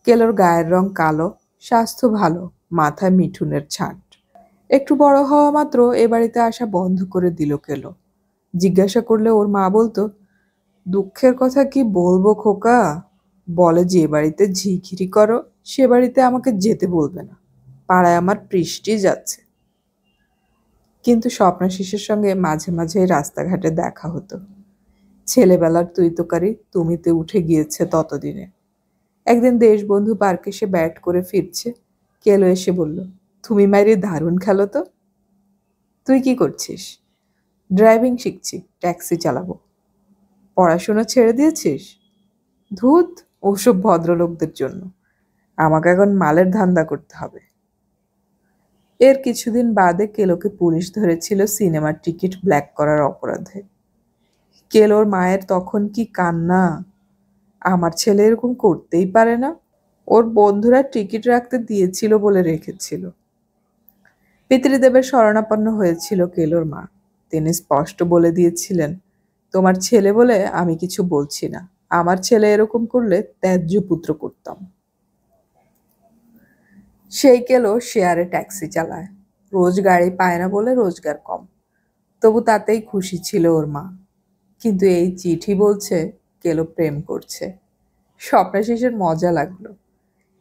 কেলোর গায়ের রং কালো, স্বাস্থ্য ভালো, মাথায় মিঠুনের ছাঁট। একটু বড় হওয়া মাত্র এ বাড়িতে আসা বন্ধ করে দিল কেলো। জিজ্ঞাসা করলে ওর মা বলতো, দুঃখের কথা কি বলবো খোকা, বলে যে বাড়িতে ঝিঘিরি করো সে বাড়িতে আমাকে যেতে বলবে না, পাড়ায় আমার পৃষ্টি যাচ্ছে। কিন্তু স্বপ্নাশিসের সঙ্গে মাঝে মাঝে রাস্তাঘাটে দেখা হতো। ছেলেবেলার তুই তোকারি তুমিতে উঠে গিয়েছে ততদিনে। একদিন দেশবন্ধু পার্কে সে ব্যাট করে ফিরছে। কেলো এসে বলল, তুমি মাইরি দারুণ খেলো তো। তুই কি করছিস? ড্রাইভিং শিখছি, ট্যাক্সি চালাবো। পড়াশোনা ছেড়ে দিয়েছিস? ধুত, ওসব ভদ্রলোকদের জন্য। আমাকে এখন মালের ধান্দা করতে হবে। এর কিছুদিন বাদে কেলোকে পুলিশ ধরেছিল সিনেমার টিকিট ব্ল্যাক করার অপরাধে। কেলোর মায়ের তখন কি কান্না! আমার ছেলে এরকম করতেই পারে না। ওর বন্ধুরা টিকিট রাখতে দিয়েছিল বলে রেখেছিল। পিতৃদেবের শরণাপন্ন হয়েছিল কেলোর মা। তিনি স্পষ্ট বলে দিয়েছিলেন, তোমার ছেলে বলে আমি কিছু বলছি না। আমার ছেলে এরকম করলে ত্যায্য পুত্র করতাম। সেই কেলো শেয়ারে ট্যাক্সি চালায়। রোজ গাড়ি পায় না বলে রোজগার কম। তবু তাতেই খুশি ছিল ওর মা। কিন্তু এই চিঠি বলছে কেলো প্রেম করছে। স্বপ্নাশিসের মজা লাগলো।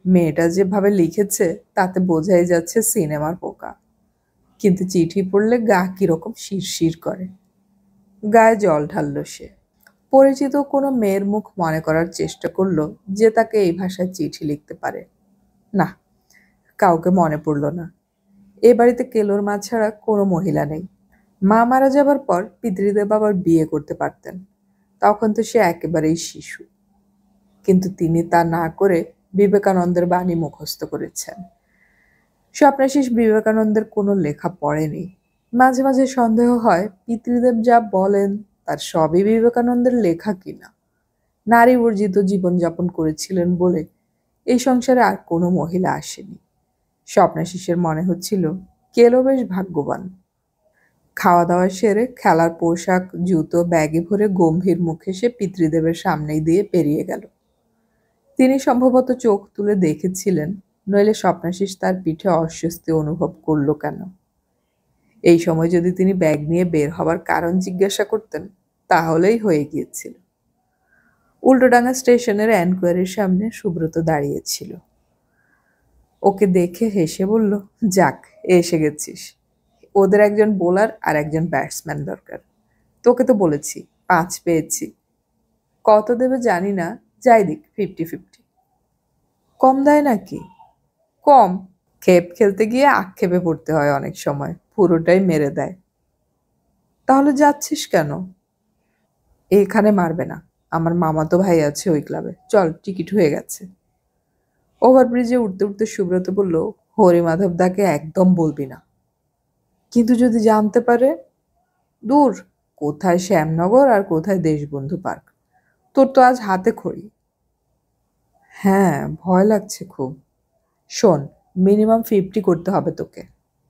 মেয়েটা যেভাবে লিখেছে তাতে বোঝাই যাচ্ছে সিনেমার পোকা। কিন্তু চিঠি পড়লে গা কিরকম শিরশির করে। গায়ে জল ঢালল সে। পরিচিত কোনো মেয়ের মুখ মনে করার চেষ্টা করলো যে তাকে এই ভাষায় চিঠি লিখতে পারে। না, কাউকে মনে পড়ল না। এ বাড়িতে কেলোর মা ছাড়া কোনো মহিলা নেই। মা মারা যাবার পর পিতৃদেব আবার বিয়ে করতে পারতেন। তখন তো সে একেবারেই শিশু। কিন্তু তিনি তা না করে বিবেকানন্দের বাণী মুখস্থ করেছেন। স্বপ্নাশিস বিবেকানন্দের কোনো লেখা পড়েনি। মাঝে মাঝে সন্দেহ হয় পিতৃদেব যা বলেন তার সবই বিবেকানন্দের লেখা কিনা। নারী বর্জিত জীবনযাপন করেছিলেন বলে এই সংসারে আর কোনো মহিলা আসেনি। স্বপ্নাশিসের মনে হচ্ছিল কেলো বেশ ভাগ্যবান। খাওয়া দাওয়া সেরে খেলার পোশাক জুতো ব্যাগে ভরে গম্ভীর মুখে সে পিতৃদেবের সামনেই দিয়ে পেরিয়ে গেল। তিনি সম্ভবত চোখ তুলে দেখেছিলেন, নইলে স্বপ্নাশিস তার পিঠে অস্বস্তি অনুভব করল কেন। এই সময় যদি তিনি ব্যাগ নিয়ে বের হবার কারণ জিজ্ঞাসা করতেন তাহলেই হয়ে গিয়েছিল। উল্টোডাঙ্গা স্টেশনের এনকোয়ারির সামনে সুব্রত দাঁড়িয়েছিল। ওকে দেখে হেসে বলল, যাক এসে গেছিস। ওদের একজন বোলার আর একজন ব্যাটসম্যান দরকার। তোকে তো বলেছি 5 পেয়েছি। কত দেবে জানি না, যাই দিক 50-50। কম দেয় নাকি? কম? খেপ খেলতে গিয়ে আক্ষেপে পড়তে হয় অনেক সময়, পুরোটাই মেরে দেয়। তাহলে যাচ্ছিস কেন? এখানে মারবে না, আমার মামাতো ভাই আছে ওই ক্লাবে, চল টিকিট হয়ে গেছে। ওভারব্রিজে উঠতে উঠতে সুব্রত বলল, হরিমাধব দাকে একদম বলবি না। কিন্তু যদি জানতে পারে? দূর, কোথায় শ্যামনগর আর কোথায় দেশবন্ধু পার্ক, তোর তো আজ হাতে খড়ি। হ্যাঁ, ভয় লাগছে খুব। শোন, মিনিমাম 50 করতে হবে তোকে,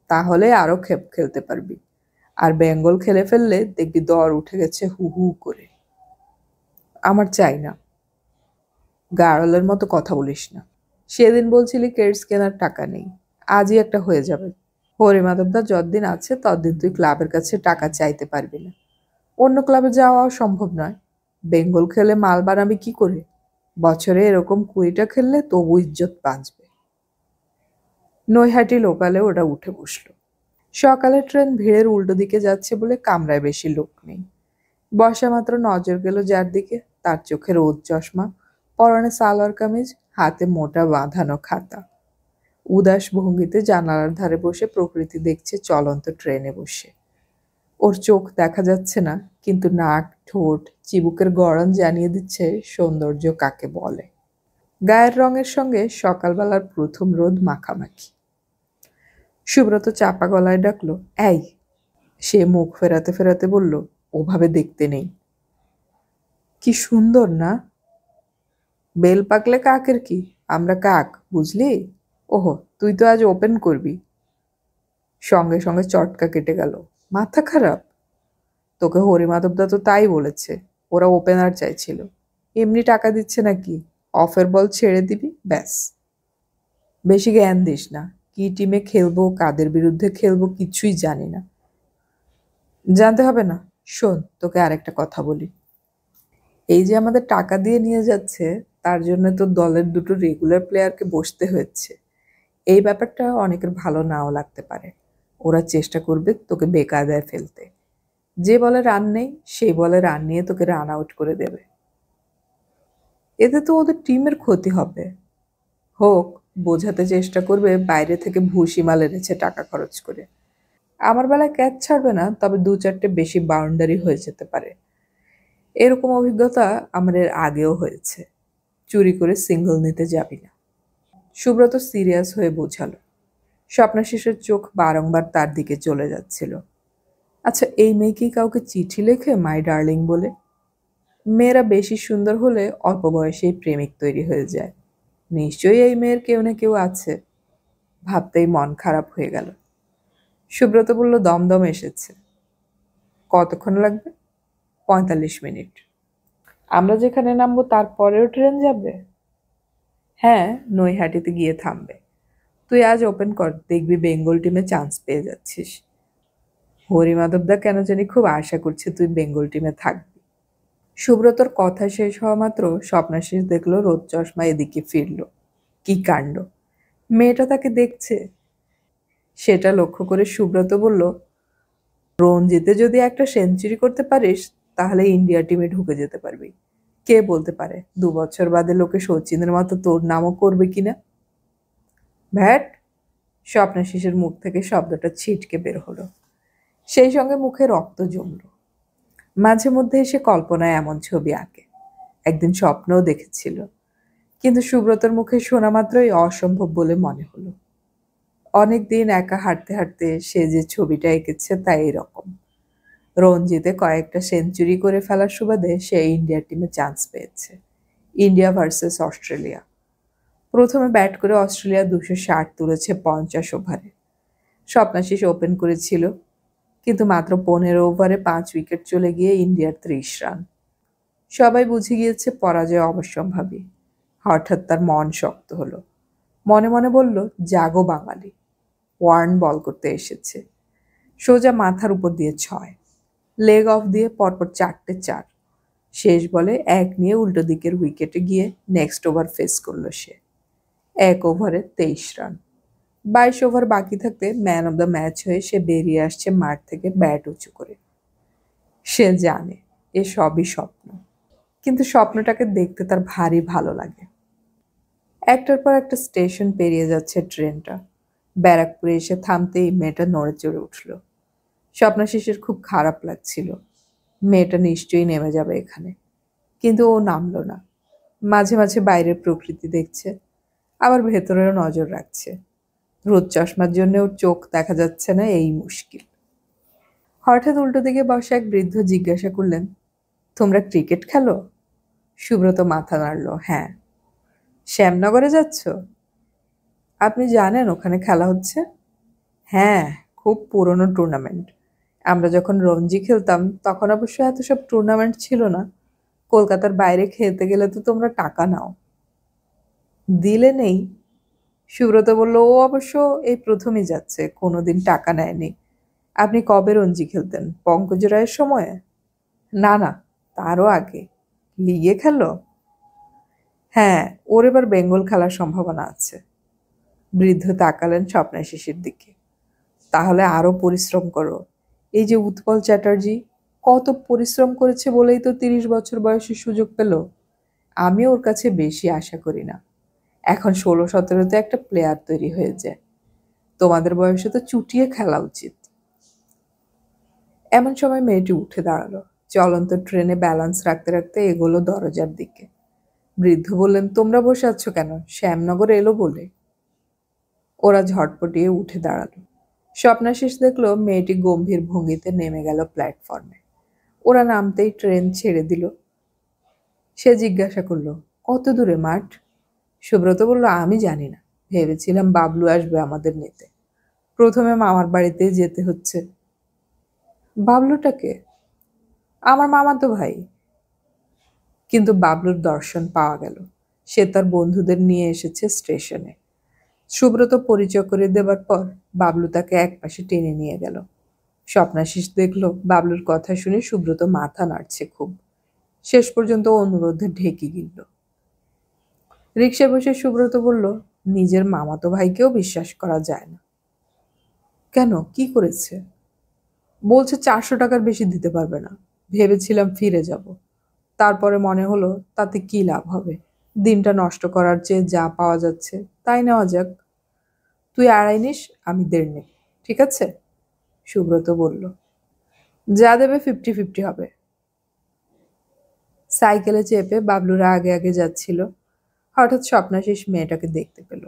তাহলে আরো খেপ খেলতে পারবি। আর বেঙ্গল খেলে ফেললে দেখবি দর উঠে গেছে হু হু করে। আমার চাই না। গাড়লের মতো কথা বলিস না। সেদিন বলছিলি কেডস কেনার টাকা নেই, আজই একটা হয়ে যাবে। হরিমাধবদা যতদিন আছে ততদিন তুই ক্লাবের কাছে টাকা চাইতে পারবি না। অন্য ক্লাবে যাওয়াও সম্ভব নয়। বেঙ্গল খেলে মাল বানাবি কি করে? বছরে এরকম 20টা খেললে তবু ইজ্জত বাঁচবে। নৈহাটি লোকালে ওটা উঠে বসল। সকালে ট্রেন ভিড়ের উল্টো দিকে যাচ্ছে বলে কামরায় বেশি লোক নেই। বসা মাত্র নজর গেল যার দিকে, তার চোখে রোদ চশমা, পরনে সালোয়ার কামিজ, হাতে মোটা বাঁধানো খাতা। উদাস ভঙ্গিতে জানালার ধারে বসে প্রকৃতি দেখছে চলন্ত ট্রেনে বসে। ওর চোখ দেখা যাচ্ছে না, কিন্তু নাক ঠোঁট চিবুকের গড়ন জানিয়ে দিচ্ছে সৌন্দর্য কাকে বলে। গায়ের রঙের সঙ্গে সকালবেলার প্রথম রোদ মাখামাখি। সুব্রত চাপা গলায় ডাকলো, এই। সে মুখ ফেরাতে ফেরাতে বলল, ওভাবে দেখতে নেই। কি সুন্দর না? বেল পাকলে কাকের কি, আমরা কাক, বুঝলি? ওহো, তুই তো আজ ওপেন করবি। সঙ্গে সঙ্গে চটকা কেটে গেল। মাথা খারাপ? তোকে হরিমাধবদা তো তাই বলেছে, ওরা ওপেনার চাইছিল। এমনি টাকা দিচ্ছে নাকি? অফের বল ছেড়ে দিবি, ব্যাস। বেশি জ্ঞান দিস না। কি টিমে খেলবো, কাদের বিরুদ্ধে খেলবো কিছুই জানি না। জানতে হবে না। শোন, তোকে আরেকটা কথা বলি। এই যে আমাদের টাকা দিয়ে নিয়ে যাচ্ছে, তার জন্য তো দলের দুটো রেগুলার প্লেয়ারকে বসতে হচ্ছে। এই ব্যাপারটা অনেকের ভালো নাও লাগতে পারে। ওরা চেষ্টা করবে তোকে বেকায়দায় ফেলতে। যে বলে রান নেই, সেই বলে রান নিয়ে তোকে রান আউট করে দেবে। এতে তো ওদের টিমের ক্ষতি হবে। হোক, বোঝাতে চেষ্টা করবে বাইরে থেকে ভুসি মাল এনেছে টাকা খরচ করে। আমার বেলায় ক্যাচ ছাড়বে না, তবে 2-4টে বেশি বাউন্ডারি হয়ে যেতে পারে। এরকম অভিজ্ঞতা আমার এর আগেও হয়েছে। চুরি করে সিঙ্গল নিতে যাবি না। সুব্রত সিরিয়াস হয়ে বোঝালো। স্বপ্নাশিসের চোখ বারংবার তার দিকে চলে যাচ্ছিল। আচ্ছা, এই মেয়ে কি কাউকে চিঠি লেখে মাই ডার্লিং বলে? মেয়েরা বেশি সুন্দর হলে অল্প বয়সেই প্রেমিক তৈরি হয়ে যায়। নিশ্চয়ই এই মেয়ের কেউ না কেউ আছে। ভাবতেই মন খারাপ হয়ে গেল। সুব্রত বলল, দমদম এসেছে। কতক্ষণ লাগবে? 45 মিনিট। আমরা যেখানে নামবো তারপরেও ট্রেন যাবে? হ্যাঁ, নৈহাটিতে গিয়ে থামবে। তুই আজ ওপেন কর, দেখবি বেঙ্গল টিমে চান্স পেয়ে যাচ্ছিস। হরিমাধবদা কেন জানি খুব আশা করছে তুই বেঙ্গল টিমে থাকবি। সুব্রতর কথা শেষ হওয়া মাত্র স্বপ্নাশিস দেখলো রোদ চশমা এদিকে ফিরল। কি কাণ্ড! মেয়েটা তাকে দেখছে। সেটা লক্ষ্য করে সুব্রত বলল, রঞ্জিতে যদি একটা সেঞ্চুরি করতে পারিস তাহলে ইন্ডিয়া টিমে ঢুকে যেতে পারবি। কে বলতে পারে 2 বছর বাদে লোকে সচিনের মতো তোর নামও করবে কিনা। ভ্যাট! স্বপ্নাশিসের মুখ থেকে শব্দটা ছিটকে বের হলো। সেই সঙ্গে মুখে রক্ত জমল। মাঝে মধ্যে এসে কল্পনায় এমন ছবি আঁকে। একদিন স্বপ্নও দেখেছিল। কিন্তু সুব্রতর মুখে শোনা মাত্রই অসম্ভব বলে মনে হলো। অনেকদিন একা হাঁটতে হাঁটতে সে যে ছবিটা এঁকেছে তা এরকম। রঞ্জিতে কয়েকটা সেঞ্চুরি করে ফেলার সুবাদে সে ইন্ডিয়ার টিমে চান্স পেয়েছে। India versus Australia. প্রথমে ব্যাট করে অস্ট্রেলিয়া 260 তুলেছে 50 ওভারে। স্বপ্নাশিস ওপেন করেছিল, কিন্তু মাত্র 15 ওভারে 5 উইকেট চলে গিয়ে ইন্ডিয়ার 30 রান। সবাই বুঝে গিয়েছে পরাজয় অবশ্যম্ভাবী। হঠাৎ তার মন শক্ত হলো। মনে মনে বলল, জাগো বাঙালি, ওয়ার্ন বল করতে এসেছে। সোজা মাথার উপর দিয়ে 6, লেগ অফ দিয়ে পরপর 4টে 4। শেষ বলে 1 নিয়ে উল্টো দিকের উইকেটে গিয়ে নেক্সট ওভার ফেস করল সে। 1 ওভারে 23 রান। 22 ওভার বাকি থাকতে ম্যান অব দ্য ম্যাচ হয়ে সে বেরিয়ে আসছে মাঠ থেকে ব্যাট উঁচু করে। সে জানে এ সবই স্বপ্ন, কিন্তু স্বপ্নটাকে দেখতে তার ভারী ভালো লাগে। একটার পর একটা স্টেশন পেরিয়ে যাচ্ছে ট্রেনটা। ব্যারাকপুরে এসে থামতেই মেয়েটা নড়ে চড়ে উঠল। স্বপ্নাশিসের খুব খারাপ লাগছিল। মেয়েটা নিশ্চয়ই নেমে যাবে এখানে, কিন্তু ও নামল না। মাঝে মাঝে বাইরের প্রকৃতি দেখছে, আবার ভেতরেও নজর রাখছে। রোদ চশমার জন্য ওর চোখ দেখা যাচ্ছে না, এই মুশকিল। হঠাৎ উল্টো দিকে বসা এক বৃদ্ধ জিজ্ঞাসা করলেন, তোমরা ক্রিকেট খেলো? সুব্রত মাথা নাড়ল, হ্যাঁ। শ্যামনগরে যাচ্ছ? আপনি জানেন ওখানে খেলা হচ্ছে? হ্যাঁ, খুব পুরনো টুর্নামেন্ট। আমরা যখন রঞ্জি খেলতাম তখন অবশ্য এত সব টুর্নামেন্ট ছিল না। কলকাতার বাইরে খেলতে গেলে তো তোমরা টাকা নাও। দিলে নেই? সুব্রত বলল, ও অবশ্য এই প্রথমই যাচ্ছে, কোনোদিন টাকা নেয়নি। আপনি কবে রঞ্জি খেলতেন? পঙ্কজ রায়ের সময়ে? না না, তারও আগে। লিগে খেলো? হ্যাঁ, ওর এবার বেঙ্গল খেলার সম্ভাবনা আছে। বৃদ্ধ তাকালেন স্বপ্নাশিসের দিকে। তাহলে আরো পরিশ্রম করো। এই যে উৎপল চ্যাটার্জি, কত পরিশ্রম করেছে বলেই তো 30 বছর বয়সে সুযোগ পেল। আমি ওর কাছে বেশি আশা করি না। এখন 16-17তে একটা প্লেয়ার তৈরি হয়ে যায়। তোমাদের বয়সে তো চুটিয়ে খেলা উচিত। এমন সময় মেয়েটি উঠে দাঁড়ালো। চলন্ত ট্রেনে ব্যালেন্স রাখতে রাখতে এগোলো দরজার দিকে। বৃদ্ধ বললেন, তোমরা বসে আছো কেন? শ্যামনগর এলো বলে। ওরা ঝটপটিয়ে উঠে দাঁড়ালো। স্বপ্নাশিস দেখলো মেয়েটি গম্ভীর ভঙ্গিতে নেমে গেল প্ল্যাটফর্মে। ওরা নামতেই ট্রেন ছেড়ে দিল। সে জিজ্ঞাসা করলো, কত দূরে মাঠ? সুব্রত বলল, আমি জানি না, ভেবেছিলাম বাবলু আসবে আমাদের নিতে। প্রথমে মামার বাড়িতেই যেতে হচ্ছে। বাবলুটাকে? আমার মামাতো ভাই। কিন্তু বাবলুর দর্শন পাওয়া গেল। সে তার বন্ধুদের নিয়ে এসেছে স্টেশনে। সুব্রত পরিচয় করে দেবার পর বাবলু তাকে একপাশে টেনে নিয়ে গেল। স্বপ্নাশিস দেখল বাবলুর কথা শুনে সুব্রত মাথা নাড়ছে খুব। শেষ পর্যন্ত অনুরোধে ঢেকে গিলল। রিকশায় বসে সুব্রত বলল, নিজের মামাতো ভাইকেও বিশ্বাস করা যায় না। কেন, কি করেছে? বলছে 400 টাকার বেশি দিতে পারবে না। ভেবেছিলাম ফিরে যাব, তারপরে মনে হলো তাতে কি লাভ হবে। দিনটা নষ্ট করার চেয়ে যা পাওয়া যাচ্ছে তাই নেওয়া যাক। তুই 2.5 নিস, আমি 1.5 নেব, ঠিক আছে? সুব্রত বলল, যা দেবে 50-50 হবে। সাইকেলে চেপে বাবলুরা আগে আগে যাচ্ছিল। হঠাৎ স্বপ্নাশিস মেয়েটাকে দেখতে পেল।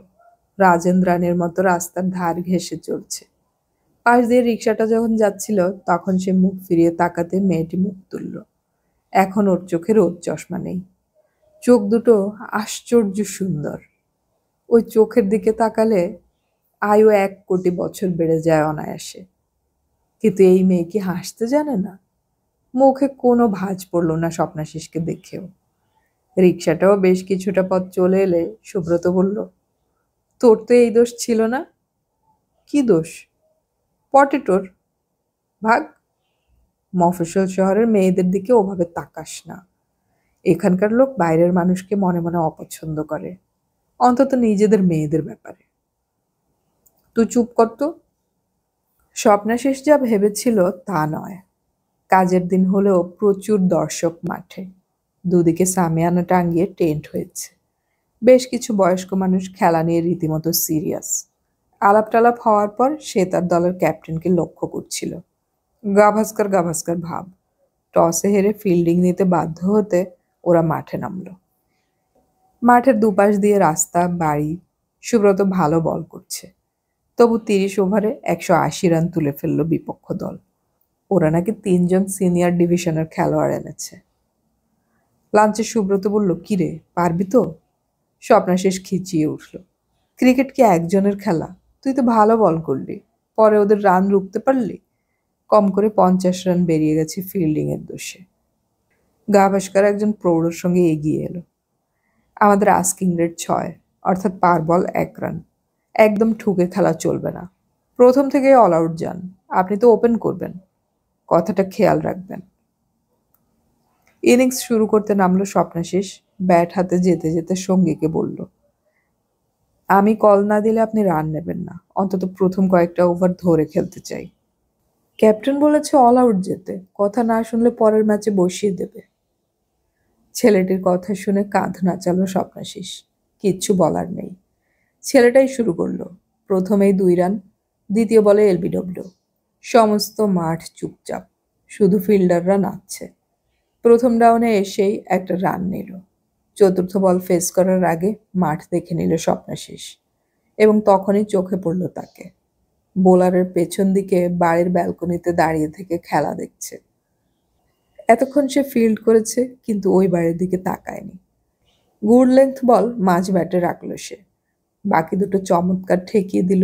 রাজেন্দ্রানের মতো রাস্তার ধার ঘেঁষে চলছে। পাশ দিয়ে রিক্সাটা যখন যাচ্ছিল তখন সে মুখ ফিরিয়ে তাকাতে মেয়েটি মুখ তুলল। এখন ওর চোখে রোদ চশমা নেই। চোখ দুটো আশ্চর্য সুন্দর। ওই চোখের দিকে তাকালে আয়ু 1 কোটি বছর বেড়ে যায় অনায়াসে। কিন্তু এই মেয়ে কি হাসতে জানে না? মুখে কোনো ভাঁজ পড়ল না স্বপ্নাশিসকে দেখেও। রিক্সাটাও বেশ কিছুটা পথ চলে এলে সুব্রত বলল, তোর তো এই দোষ ছিল না। কি দোষ? পটেটোর। ভাগ, মফস্বল শহরের মেয়েদের দিকে ওভাবে তাকাস না। এখানকার লোক বাইরের মানুষকে মনে মনে অপছন্দ করে, অন্তত নিজেদের মেয়েদের ব্যাপারে। তুই চুপ কর তো। স্বপ্নাশিস যা ভেবেছিল তা নয়। কাজের দিন হলেও প্রচুর দর্শক মাঠে। দুদিকে সামিয়ানা টাঙ্গিয়ে টেন্ট হয়েছে। বেশ কিছু বয়স্ক মানুষ খেলা নিয়ে রীতিমতো সিরিয়াস। আলাপ টালাপ হওয়ার পর সে তার দলের ক্যাপ্টেনকে লক্ষ্য করছিল। গাভাস্কার গাভাস্কার ভাব। টসে হেরে ফিল্ডিং নিতে বাধ্য হতে ওরা মাঠে নামল। মাঠের দুপাশ দিয়ে রাস্তা, বাড়ি। সুব্রত ভালো বল করছে, তবু ৩০ ওভারে ১৮০ রান তুলে ফেলল বিপক্ষ দল। ওরা নাকি ৩ জন সিনিয়র ডিভিশনের খেলোয়াড় এনেছে। লাঞ্চে সুব্রত বলল, কিরে পারবি তো? স্বপ্নাশেষ খিচিয়ে উঠল, ক্রিকেট কি একজনের খেলা? তুই তো ভালো বল করলি, পরে ওদের রান রুখতে পারলি? কম করে ৫০ রান বেরিয়ে গেছে ফিল্ডিংয়ের দোষে। গাভাস্কার একজন প্রৌঢ়র সঙ্গে এগিয়ে এলো। আমাদের আস্কিং রেট ৬, অর্থাৎ পার বল ১ রান। একদম ঠুকে খেলা চলবে না। প্রথম থেকে অল আউট যান। আপনি তো ওপেন করবেন, কথাটা খেয়াল রাখবেন। ইনিংস শুরু করতে নামলো স্বপ্নাশেষ। ব্যাট হাতে যেতে যেতে সঙ্গীকে বলল, আমি কল না দিলে আপনি রান নেবেন না। অন্তত প্রথম কয়েকটা ওভার ধরে খেলতে চাই। ক্যাপ্টেন বলেছে অল আউট যেতে, কথা না শুনলে পরের ম্যাচে বসিয়ে দেবে। ছেলেটির কথা শুনে কাঁধ নাচালো স্বপ্নাশিস। কিচ্ছু বলার নেই। ছেলেটাই শুরু করলো। প্রথমেই ২ রান, দ্বিতীয় বলে এলবিডব্লিউ। সমস্ত মাঠ চুপচাপ, শুধু ফিল্ডাররা নাচছে। প্রথম ডাউনে এসেই একটা রান নিল। চতুর্থ বল ফেস করার আগে মাঠ দেখে নিল স্বপ্নাশিস, এবং তখনই চোখে পড়ল তাকে। বোলারের পেছন দিকে বাড়ির ব্যালকনিতে দাঁড়িয়ে থেকে খেলা দেখছে। এতক্ষণ সে ফিল্ড করেছে, কিন্তু ওই বাড়ির দিকে তাকায়নি। গুড লেন্থ বল মাঝ ব্যাটে রাখল সে। বাকি দুটো চমৎকার ঠেকিয়ে দিল।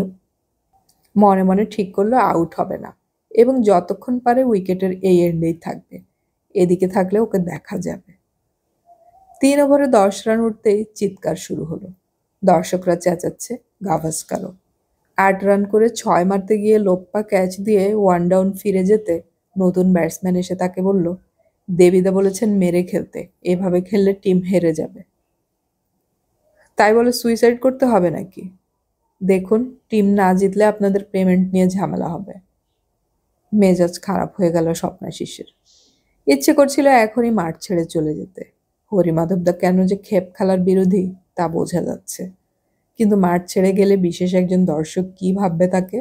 মনে মনে ঠিক করলো আউট হবে না, এবং যতক্ষণ পারে উইকেটের এই এন্ডেই থাকবে। এদিকে থাকলে ওকে দেখা যাবে। ৩ ওভারে ১০ রান উঠতেই চিৎকার শুরু হলো। দর্শকরা চেঁচাচ্ছে, গাভাস্কারও। ৮ রান করে ৬ মারতে গিয়ে লোপ্পা ক্যাচ দিয়ে 1 ডাউন ফিরে যেতে নতুন ব্যাটসম্যান এসে তাকে বলল, দেবিদা বলেছেন মেরে খেলতে, এভাবে খেললে টিম হেরে যাবে। তাই বলে সুইসাইড করতে হবে নাকি? দেখুন, টিম না জিতলে আপনাদের পেমেন্ট নিয়ে ঝামেলা হবে। মেজাজ খারাপ হয়ে গেল স্বপ্নাশিসের। ইচ্ছে করছিল এখনই মাঠ ছেড়ে চলে যেতে। হরিমাধবদা কেন যে খেপ খেলার বিরোধী তা বোঝা যাচ্ছে, কিন্তু মাঠ ছেড়ে গেলে বিশেষ একজন দর্শক কি ভাববে তাকে?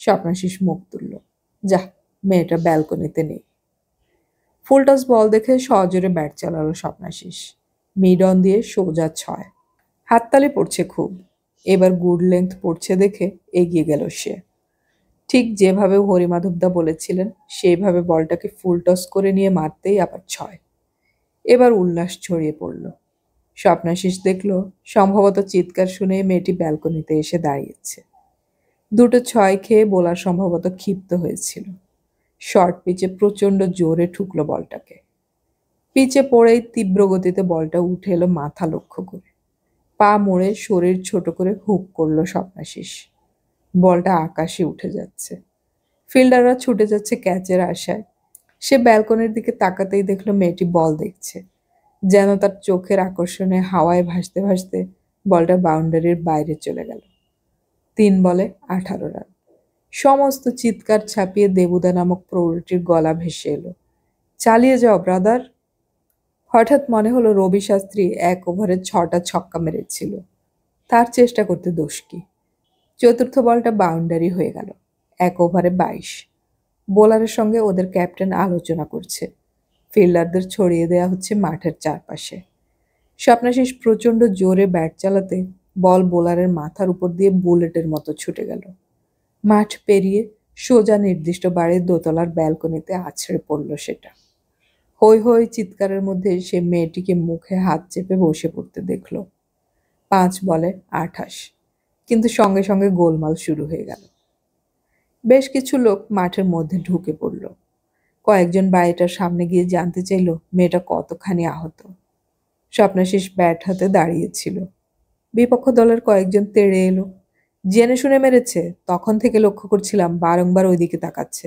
স্বপ্নাশিস মুখ তুলল, যা, মেয়েটা ব্যালকনিতে নেই। ফুলটস বল দেখে সজোরে ব্যাট চালালো স্বপ্নাশিস। মিড অন দিয়ে সোজা ৬। হাততালি পড়ছে খুব। এবার গুড লেন্থ পড়ছে দেখে এগিয়ে গেল সে। ঠিক যেভাবে হরিমাধবদা বলেছিলেন সেইভাবে বলটাকে ফুল টস করে নিয়ে মারতেই আবার ৬। এবার উল্লাস ছড়িয়ে পড়ল। স্বপ্নাশিস দেখল, সম্ভবত চিৎকার শুনে মেয়েটি ব্যালকনিতে এসে দাঁড়িয়েছে। দুটো ৬ খেয়ে বোলার সম্ভবত ক্ষিপ্ত হয়েছিল। শর্ট পিচে প্রচণ্ড জোরে ঠুকলো বলটাকে। পিচে পড়েই তীব্র গতিতে বলটা উঠে এলো মাথা লক্ষ্য করে। পা মোড়ে শরীর ছোট করে হুক করল স্বপ্নাশিস। বলটা আকাশে উঠে যাচ্ছে। ফিল্ডাররা ছুটে যাচ্ছে ক্যাচের আশায়। সে ব্যালকনির দিকে তাকাতেই দেখলো মেয়েটি বল দেখছে। যেন তার চোখের আকর্ষণে হাওয়ায় ভাসতে ভাসতে বলটা বাউন্ডারির বাইরে চলে গেল। ৩ বলে ১৮ রান। সমস্ত চিৎকার ছাপিয়ে দেবুদা নামক প্রৌঢ়টির গলা ভেসে এলো, চালিয়ে যাও ব্রাদার। হঠাৎ মনে হলো রবি শাস্ত্রী ১ ওভারে ৬টা ছক্কা মেরেছিল। তার চেষ্টা করতে দোষ কি? চতুর্থ বলটা বাউন্ডারি হয়ে গেল। ১ ওভারে ২২। বোলারের সঙ্গে ওদের ক্যাপ্টেন আলোচনা করছে। ফিল্ডারদের ছড়িয়ে দেয়া হচ্ছে মাঠের চারপাশে। স্বপ্নাশিস প্রচণ্ড জোরে ব্যাট চালাতে বল বোলারের মাথার উপর দিয়ে বুলেটের মতো ছুটে গেল। মাঠ পেরিয়ে সোজা নির্দিষ্ট বাড়ির দোতলার ব্যালকনিতে আছড়ে পড়ল সেটা। হৈ হৈ চিৎকারের মধ্যে সে মেয়েটিকে মুখে হাত চেপে বসে পড়তে দেখল। ৫ বলে ২৮। কিন্তু সঙ্গে সঙ্গে গোলমাল শুরু হয়ে গেল। বেশ কিছু লোক মাঠের মধ্যে ঢুকে পড়ল। কয়েকজন বাড়িটার সামনে গিয়ে জানতে চাইল মেয়েটা কতখানি আহত। স্বপ্নাশিস ব্যাট হাতে দাঁড়িয়েছিল। বিপক্ষ দলের কয়েকজন তেড়ে এলো। জেনে শুনে মেরেছে, তখন থেকে লক্ষ্য করছিলাম, বারংবার ওইদিকে তাকাচ্ছে।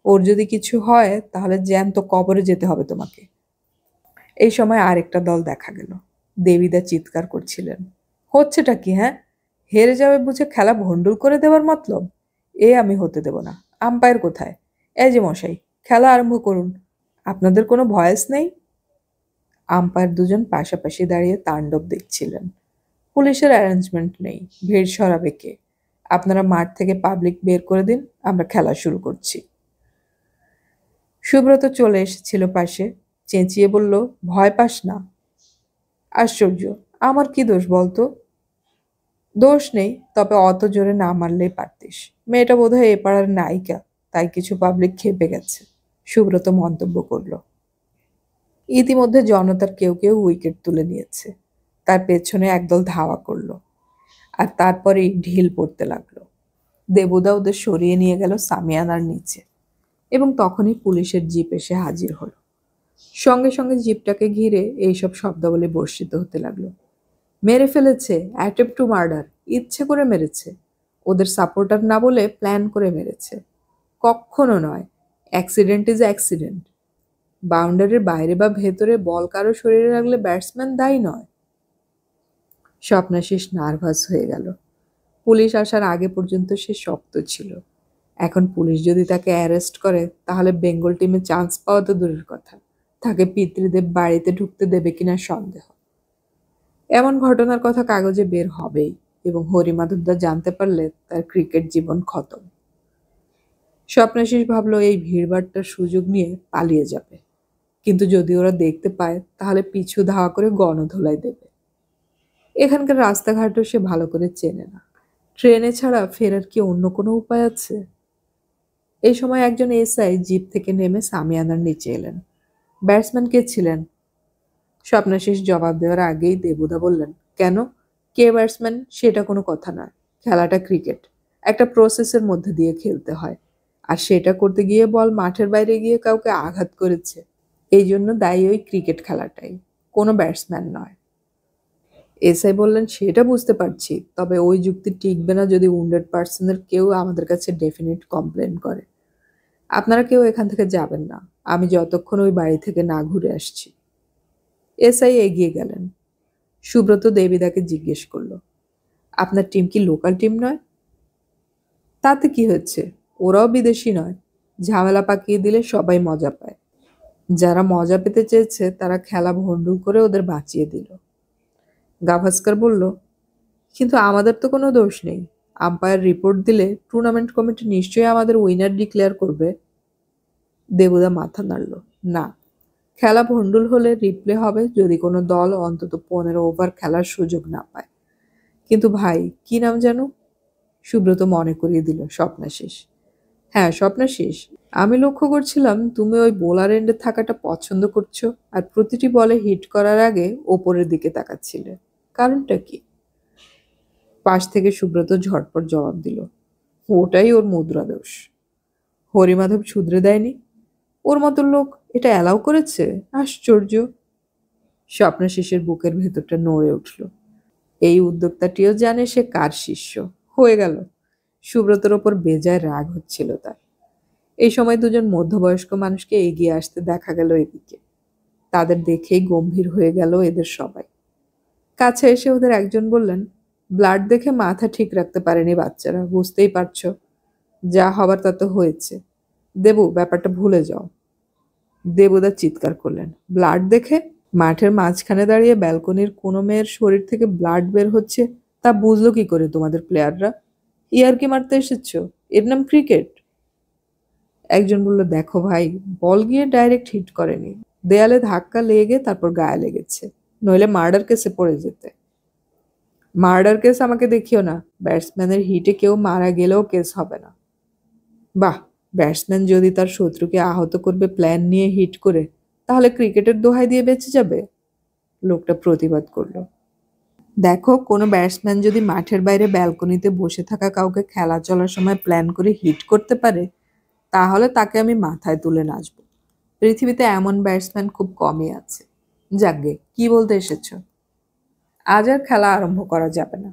ওর যদি কিছু হয় তাহলে জ্যান্ত কবরে যেতে হবে তোমাকে। এই সময় আরেকটা দল দেখা গেল। দেবিদা চিৎকার করছিলেন, হচ্ছেটা কি হ্যাঁ? হেরে যাবে বুঝে খেলা ভণ্ডুল করে দেওয়ার মতলব? এ আমি হতে দেব না। আম্পায়ার কোথায়? এই যে মশাই, খেলা আরম্ভ করুন। আপনাদের কোনো ভয়েস নেই? আম্পায়ার দুজন পাশাপাশি দাঁড়িয়ে তাণ্ডব দেখছিলেন। পুলিশের অ্যারেঞ্জমেন্ট নেই, ভিড় সরাবে কে? আপনারা মাঠ থেকে পাবলিক বের করে দিন, আমরা খেলা শুরু করছি। সুব্রত চলে এসেছিল পাশে, চেঁচিয়ে বলল, ভয় পাস না। আশ্চর্য, আমার কি দোষ বলতো? দোষ নেই, তবে অত জোরে না মারলেই পারতিস। মেয়েটা বোধহয় এ পাড়ার নায়িকা, তাই কিছু পাবলিক ক্ষেপে গেছে, সুব্রত মন্তব্য করলো। ইতিমধ্যে জনতার কেউ কেউ উইকেট তুলে নিয়েছে। তার পেছনে একদল ধাওয়া করলো, আর তারপরেই ঢিল পড়তে লাগলো। দেবুদা ওদের সরিয়ে নিয়ে গেল সামিয়ানার নিচে, এবং তখনই পুলিশের জিপ এসে হাজির হলো। সঙ্গে সঙ্গে জিপটাকে ঘিরে এইসব শব্দাবলী বর্ষিত হতে লাগলো। মেরে ফেলেছে, অ্যাটেম্প্ট টু মার্ডার, ইচ্ছে করে মেরেছে, ওদের সাপোর্টার না বলে প্ল্যান করে মেরেছে, কখনো নয়, অ্যাক্সিডেন্ট ইজ অ্যাক্সিডেন্ট, বাউন্ডারির বাইরে বা ভেতরে বল কারো শরীরে লাগলে ব্যাটসম্যান দায়ী নয়। স্বপ্নাশিস নার্ভাস হয়ে গেল। পুলিশ আসার আগে পর্যন্ত সে শক্ত ছিল, এখন পুলিশ যদি তাকে অ্যারেস্ট করে তাহলে বেঙ্গল টিমে চান্স পাওয়া তো দূরের কথা, তাকে পিতৃদেব বাড়িতে ঢুকতে দেবে কিনা সন্দেহ। এমন ঘটনার কথা কাগজে বের হবেই, এবং হরিমাধবদা জানতে পারলে তার ক্রিকেট জীবন খতম। স্বপ্নাশিস ভাবল এই ভিড়ভাট্টার সুযোগ নিয়ে পালিয়ে যাবে, কিন্তু যদি ওরা দেখতে পায় তাহলে পিছু ধাওয়া করে গণধোলাই দেবে। এখানকার রাস্তাঘাটও সে ভালো করে চেনে না, ট্রেনে ছাড়া ফেরার কি অন্য কোনো উপায় আছে? এই সময় একজন এসআই জিপ থেকে নেমে সামিয়ানার নিচে এলেন। ব্যাটসম্যান কে ছিলেন? স্বপ্নাশিস জবাব দেওয়ার আগেই দেবুদা বললেন, কেন, কে ব্যাটসম্যান সেটা কোনো কথা নয়, খেলাটা ক্রিকেট, একটা প্রসেসের মধ্যে দিয়ে খেলতে হয়, আর সেটা করতে গিয়ে বল মাঠের বাইরে গিয়ে কাউকে আঘাত করেছে, এই জন্য দায়ী ওই ক্রিকেট খেলাটাই, কোনো ব্যাটসম্যান নয়। এসআই বললেন, সেটা বুঝতে পারছি, তবে ওই যুক্তি টিকবে না যদি উন্ডেড পার্সনের কেউ আমাদের কাছে ডেফিনিট কমপ্লেন করে। আপনারা কেউ এখান থেকে যাবেন না, আমি যতক্ষণ ওই বাড়ি থেকে না ঘুরে আসছি। এসআই এগিয়ে গেলেন। সুব্রত দেবীদাকে জিজ্ঞেস করলো, আপনার টিম কি লোকাল টিম নয়? তাতে কি হচ্ছে, ওরাও বিদেশি নয়, ঝামেলা পাকিয়ে দিলে সবাই মজা পায়। যারা মজা পেতে চেয়েছে তারা খেলা ভণ্ডুল করে ওদের বাঁচিয়ে দিল। গাভাস্কার বলল, কিন্তু আমাদের তো কোনো দোষ নেই, আম্পায়ার রিপোর্ট দিলে টুর্নামেন্ট কমিটি নিশ্চয়ই আমাদের উইনার ডিক্লেয়ার করবে। দেবুদা মাথা নাড়ল, না, খেলা ভণ্ডুল হলে রিপ্লে হবে যদি কোনো দল অন্তত 15 ওভার খেলার সুযোগ না পায়। কিন্তু ভাই, কি নাম যেন? সুব্রত মনে করিয়ে দিল, স্বপ্নাশিস। হ্যাঁ, স্বপ্নাশিস, আমি লক্ষ্য করছিলাম তুমি ওই বোলার এন্ডে থাকাটা পছন্দ করছো, আর প্রতিটি বলে হিট করার আগে ওপরের দিকে তাকাচ্ছিলে, কারণটা কি? পাশ থেকে সুব্রত ঝটপট জবাব দিল, ওটাই ওর মুদ্রা দোষ। হরিমাধব শুধরে দেয়নি? ওর মতো লোক এটা অ্যালাউ করেছে? আশ্চর্য। স্বপ্নাশিসের বুকের ভেতরটা নড়ে উঠল। এই উদ্যোক্তাটিও জানে সে কার শিষ্য। হয়ে গেল। সুব্রতর ওপর বেজায় রাগ হচ্ছিল তার। এই সময় দুজন মধ্যবয়স্ক মানুষকে এগিয়ে আসতে দেখা গেল এদিকে। তাদের দেখেই গম্ভীর হয়ে গেল এদের সবাই। কাছে এসে ওদের একজন বললেন, ব্লাড দেখে মাথা ঠিক রাখতে পারেনি বাচ্চারা, বুঝতেই পারছো, যা হবার তা তো হয়েছে। দেবু, ব্যাপারটা ভুলে যাও। দেবুদা চিৎকার করলেন, ব্লাড দেখে? মাঠের মাঝখানে দাঁড়িয়ে ব্যালকনির কোনো মেয়ের শরীর থেকে ব্লাড বের হচ্ছে, তা বুঝলো কি করে তোমাদের প্লেয়াররা? ইয়ার্কি মারতে এসেছো? এর নাম ক্রিকেট? একজন বলল, দেখো ভাই, বল গিয়ে ডাইরেক্ট হিট করেনি, দেয়ালে ধাক্কা লেগে তারপর গায়ে লেগেছে, নইলে মার্ডার কেসে পড়ে যেতে। মার্ডার কেস আমাকে দেখিও না, ব্যাটসম্যানের হিটে কেউ মারা গেলেও কেস হবে না। বাহ, ব্যাটসম্যান যদি তার শত্রুকে আহত করবে প্ল্যান নিয়ে হিট করে, তাহলে ক্রিকেটের দোহাই দিয়ে বেঁচে যাবে? লোকটা প্রতিবাদ করলো, দেখো, কোনো ব্যাটসম্যান যদি মাঠের বাইরে ব্যালকনিতে বসে থাকা কাউকে খেলা চলার সময় প্ল্যান করে হিট করতে পারে, তাহলে তাকে আমি মাথায় তুলে নাচব। পৃথিবীতে এমন ব্যাটসম্যান খুব কমই আছে। যাকগে, কি বলতে এসেছো? আজ আর খেলা আরম্ভ করা যাবে না।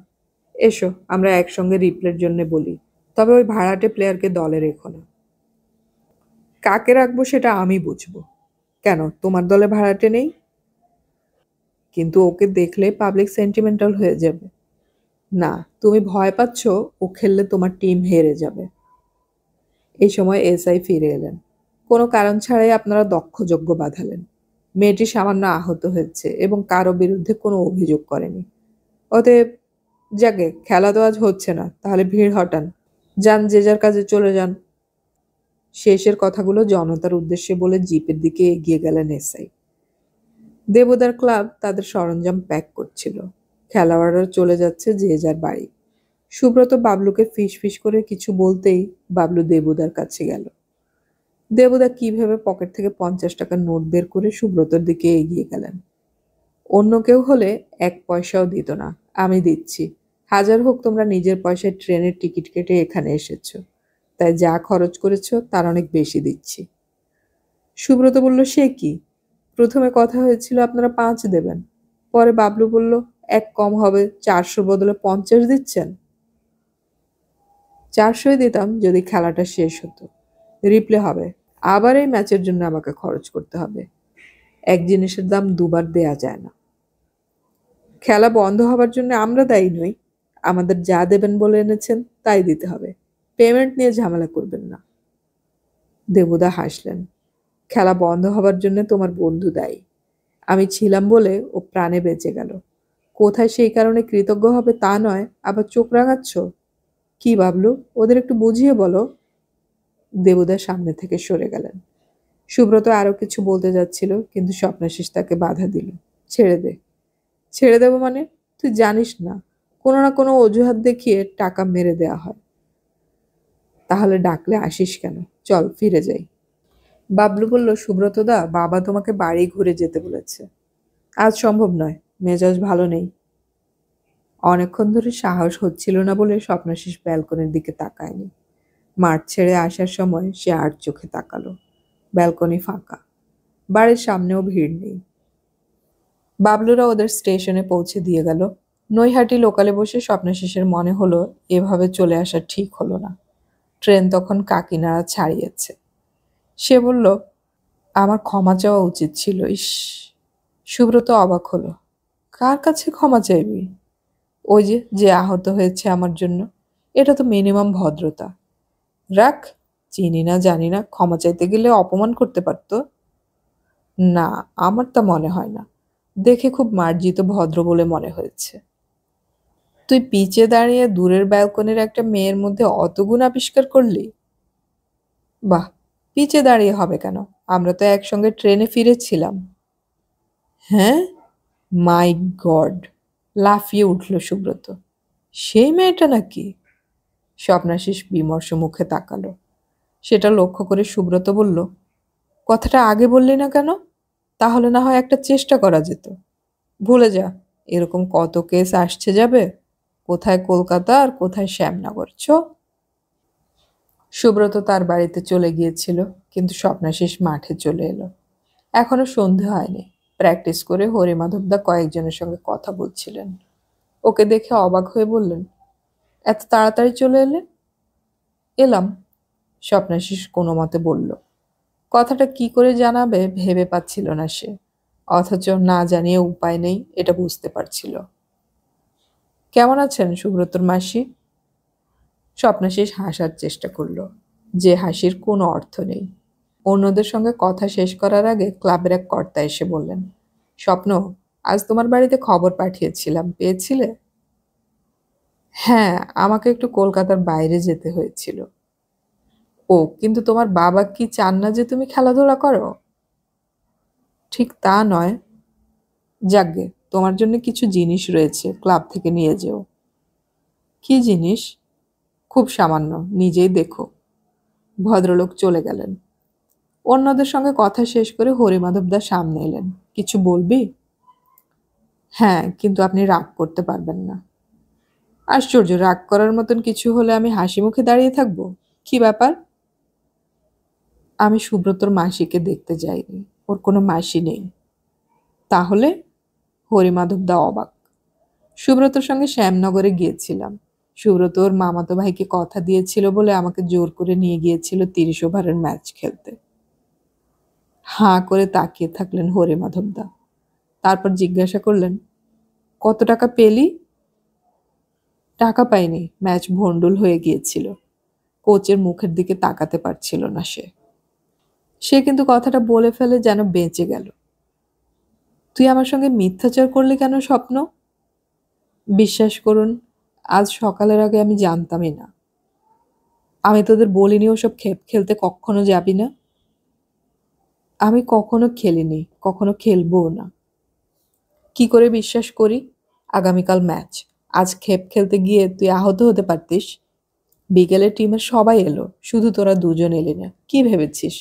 এসো, আমরা একসঙ্গে রিপ্লের জন্য বলি, তবে ওই ভাড়াটে প্লেয়ারকে দলে রেখো না। কাকে রাখবো সেটা আমি বুঝবো। কেন, তোমার দলে ভাড়াটে নেই? কিন্তু ওকে দেখলে পাবলিক সেন্টিমেন্টাল হয়ে যাবে। না, তুমি ভয় পাচ্ছ ও খেললে তোমার টিম হেরে যাবে। এই সময় এসআই ফিরে এলেন। কোনো কারণ ছাড়াই আপনারা দক্ষযজ্ঞ বাঁধালেন। মেয়েটি সামান্য আহত হয়েছে এবং কারো বিরুদ্ধে কোনো অভিযোগ করেনি। অতএব, যাকে খেলা তো আজ হচ্ছে না, তাহলে ভিড় হটান, যান, যে যার কাজে চলে যান। শেষের কথাগুলো জনতার উদ্দেশ্যে বলে জিপের দিকে এগিয়ে গেলেন এসআই। দেবদার ক্লাব তাদের সরঞ্জাম প্যাক করছিল। খেলোয়াড়রা চলে যাচ্ছে যে যার বাড়ি। সুব্রত বাবলুকে ফিস ফিস করে কিছু বলতেই বাবলু দেবুদার কাছে গেল। দেবুদা কি ভেবে পকেট থেকে 50 টাকার নোট বের করে সুব্রতর দিকে এগিয়ে গেলেন। অন্য কেউ হলে 1 পয়সাও দিত না। আমি দিচ্ছি। হাজার হোক তোমরা নিজের পয়সায় ট্রেনের টিকিট কেটে এখানে এসেছ, তাই যা খরচ করেছ তার অনেক বেশি দিচ্ছি। সুব্রত বলল, সে কি? প্রথমে কথা হয়েছিল আপনারা 5 দেবেন। পরে বাবলু বলল, 1 কম হবে, 400 বদলে 50 দিচ্ছেন। 400ই দিতাম যদি খেলাটা শেষ হতো। রিপ্লে হবে, আবার এই ম্যাচের জন্য আমাকে খরচ করতে হবে। এক জিনিসের দাম দুবার দেয়া যায় না। খেলা বন্ধ হবার জন্য আমরা দায়ী নই। আমাদের যা দেবেন বলে এনেছেন তাই দিতে হবে। পেমেন্ট নিয়ে ঝামেলা করবেন না। দেবুদা হাসলেন। খেলা বন্ধ হবার জন্য তোমার বন্ধু দায়ী। আমি ছিলাম বলে ও প্রাণে বেঁচে গেল। কোথায় সেই কারণে কৃতজ্ঞ হবে তা নয়, আবার চোখ রাঙাচ্ছ? কি বাবলু, ওদের একটু বুঝিয়ে বলো। দেবুদা সামনে থেকে সরে গেলেন। সুব্রত আরো কিছু বলতে যাচ্ছিল, কিন্তু স্বপ্নাশিস তাকে বাধা দিল। ছেড়ে দে। ছেড়ে দেবো মানে? তুই জানিস না, কোনো না কোনো অজুহাত দেখিয়ে টাকা মেরে দেয়া হয়। তাহলে ডাকলে আসিস কেন? চল ফিরে যাই। বাবলু বলল, সুব্রতদা, বাবা তোমাকে বাড়ি ঘুরে যেতে বলেছে। আজ সম্ভব নয়, মেজাজ ভালো নেই। অনেকক্ষণ ধরে সাহস হচ্ছিল না বলে স্বপ্নাশিস ব্যালকনির দিকে তাকায়নি। মাঠ ছেড়ে আসার সময় সে আর চোখে তাকালো। ব্যালকনি ফাঁকা, বাড়ির সামনেও ভিড় নেই। বাবলুরা ওদের স্টেশনে পৌঁছে দিয়ে গেল। নৈহাটি লোকালে বসে স্বপ্নাশিসের মনে হলো এভাবে চলে আসা ঠিক হলো না। ট্রেন তখন কাকিনাড়া ছাড়িয়েছে। সে বলল, আমার ক্ষমা চাওয়া উচিত ছিল। ইস। সুব্রত অবাক হলো। কার কাছে ক্ষমা চাইবি? ওই যে যে আহত হয়েছে আমার জন্য। এটা তো মিনিমাম ভদ্রতা। রাখ, চিনি না জানি না, ক্ষমা চাইতে গেলে অপমান করতে পারতো। না, আমার তা মনে হয় না। দেখে খুব মার্জিত ভদ্র বলে মনে হয়েছে। তুই পিচে দাঁড়িয়ে দূরের ব্যালকনির একটা মেয়ের মধ্যে অত গুণ আবিষ্কার করলি? বাহ, পিচে দাঁড়িয়ে হবে কেন? আমরা তো একসঙ্গে ট্রেনে ফিরেছিলাম। হ্যাঁ? মাই গড! লাফিয়ে উঠল সুব্রত। সেই মেয়েটা নাকি? স্বপ্নাশিস বিমর্ষ মুখে তাকালো। সেটা লক্ষ্য করে সুব্রত বলল, কথাটা আগে বললি না কেন? তাহলে না হয় একটা চেষ্টা করা যেত। ভুলে যা, এরকম কত কেস আসছে যাবে। কোথায় কলকাতা আর কোথায় শ্যামনগর। সুব্রত তার বাড়িতে চলে গিয়েছিল, কিন্তু স্বপ্নাশিস মাঠে চলে এলো। এখনো সন্ধে হয়নি। প্র্যাকটিস করে হরিমাধবদা কয়েকজনের সঙ্গে কথা বলছিলেন। ওকে দেখে অবাক হয়ে বললেন, এত তাড়াতাড়ি চলে এলে? এলাম, স্বপ্নাশিস কোনো মতে বলল। কথাটা কি করে জানাবে ভেবে পাচ্ছিল না সে, অথচ না জানিয়ে উপায় নেই এটা বুঝতে পারছিল। কেমন আছেন সুব্রতর মাসি? স্বপ্নাশিস হাসার চেষ্টা করলো, যে হাসির কোনো অর্থ নেই। অন্যদের সঙ্গে কথা শেষ করার আগে ক্লাবের এক কর্তা এসে বললেন, স্বপ্ন, আজ তোমার বাড়িতে খবর পাঠিয়েছিলাম, পেয়েছিলে? হ্যাঁ, আমাকে একটু কলকাতার বাইরে যেতে হয়েছিল। ও, কিন্তু তোমার বাবা কি চান না যে তুমি খেলাধুলা করো? ঠিক তা নয়। যাকগে, তোমার জন্য কিছু জিনিস রয়েছে, ক্লাব থেকে নিয়ে যেও। কি জিনিস? খুব সামান্য, নিজেই দেখো। ভদ্রলোক চলে গেলেন। অন্যদের সঙ্গে কথা শেষ করে হরিমাধবদা সামনে এলেন। কিছু বলবি? হ্যাঁ, কিন্তু আপনি রাগ করতে পারবেন না। আশ্চর্য, রাগ করার মতন কিছু হলে আমি হাসি মুখে দাঁড়িয়ে থাকবো? কি ব্যাপার? আমি সুব্রতর মাসিকে দেখতে যাইনি। ওর কোনো মাসি নেই। তাহলে? হরিমাধবদা অবাক। সুব্রতর সঙ্গে শ্যামনগরে গিয়েছিলাম। সুব্রত ওর মামাতো ভাইকে কথা দিয়েছিল বলে আমাকে জোর করে নিয়ে গিয়েছিল 30 ওভারের ম্যাচ খেলতে। হাঁ করে তাকিয়ে থাকলেন হরিমাধবদা। তারপর জিজ্ঞাসা করলেন, কত টাকা পেলি? টাকা পাইনি, ম্যাচ ভণ্ডুল হয়ে গিয়েছিল। কোচের মুখের দিকে তাকাতে পারছিল না সে। সে কিন্তু কথাটা বলে ফেলে যেন বেঁচে গেল। তুই আমার সঙ্গে মিথ্যাচার করলি কেন স্বপ্ন? বিশ্বাস করুন, আজ সকালের আগে আমি জানতামই না। আমি তোদের বলিনি ওসব খেলতে কখনো যাবি না। আমি কখনো খেলিনি, কখনো খেলবো না। কি করে বিশ্বাস করি? আগামীকাল ম্যাচ। আজ খেপ খেলতে গিয়ে তুই আহত হতে পারতিস। বিকেলে টিমের সবাই এলো, শুধু তোরা দুজন এলি না। কি ভেবেছিস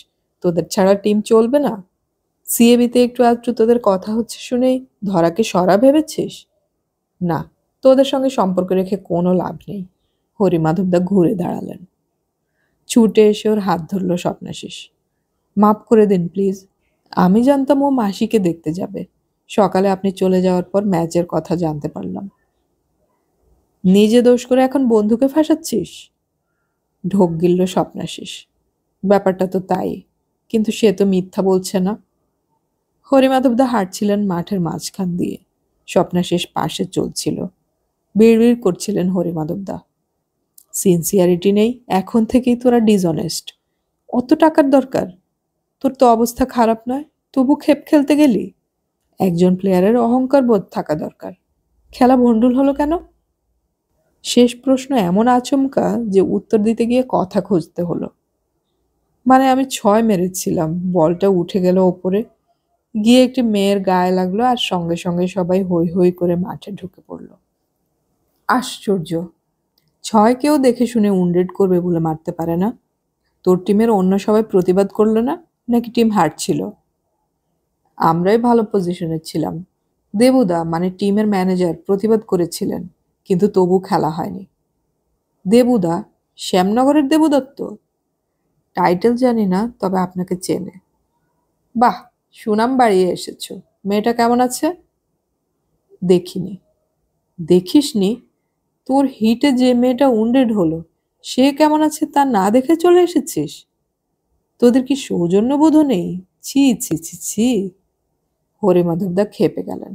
তোদের ছাড়া টিম চলবে না? সিএবিতে একটু আধটু তোদের কথা হচ্ছে শুনেই ধরাকে সরা ভেবেছিস? না, তোদের সঙ্গে সম্পর্ক রেখে কোনো লাভ নেই। হরিমাধবদা ঘুরে দাঁড়ালেন। ছুটে এসে ওর হাত ধরল স্বপ্নাশিস। মাফ করে দিন প্লিজ। আমি জানতাম ও মাসিকে দেখতে যাবে। সকালে আপনি চলে যাওয়ার পর ম্যাচের কথা জানতে পারলাম। নিজে দোষ করে এখন বন্ধুকে ফাঁসাচ্ছিস? ঢোক গিলল স্বপ্নাশিস। ব্যাপারটা তো তাই, কিন্তু সে তো মিথ্যা বলছে না। হরিমাধবদা হাঁটছিলেন মাঠের মাঝখান দিয়ে। স্বপ্নাশিস পাশে চলছিল। বিড়বিড় করছিলেন হরিমাধবদা। সিনসিয়ারিটি নেই, এখন থেকেই তোরা ডিসঅনেস্ট। অত টাকার দরকার? তোর তো অবস্থা খারাপ নয়, তবু খেপ খেলতে গেলি। একজন প্লেয়ারের অহংকার বোধ থাকা দরকার। খেলা ভণ্ডুল হলো কেন? শেষ প্রশ্ন এমন আচমকা যে উত্তর দিতে গিয়ে কথা খুঁজতে হলো। মানে আমি 6 মেরেছিলাম, বলটা উঠে গেল ওপরে, গিয়ে একটি মেয়ের গায়ে লাগলো, আর সঙ্গে সঙ্গে সবাই হৈ হৈ করে মাঠে ঢুকে পড়ল। আশ্চর্য! 6 কেউ দেখে শুনে উন্ডেড করবে বলে মারতে পারে না? তোর টিমের অন্য সবাই প্রতিবাদ করলো না, নাকি টিম হারছিল? আমরাই ভালো পজিশনে ছিলাম। দেবুদা মানে টিমের ম্যানেজার প্রতিবাদ করেছিলেন, কিন্তু তবু খেলা হয়নি। দেবুদা? শ্যামনগরের দেবদত্ত? টাইটেল জানি না, তবে আপনাকে চেনে। বাহ, সুনাম বাড়িয়ে এসেছো। মেয়েটা কেমন আছে? দেখিনি। দেখিসনি? তোর হিটে যে মেয়েটা উন্ডেড হলো, সে কেমন আছে তা না দেখে চলে এসেছিস? তোদের কি সৌজন্যবোধ নেই? ছি ছি ছি ছি। হরিমাধবদা খেপে গেলেন।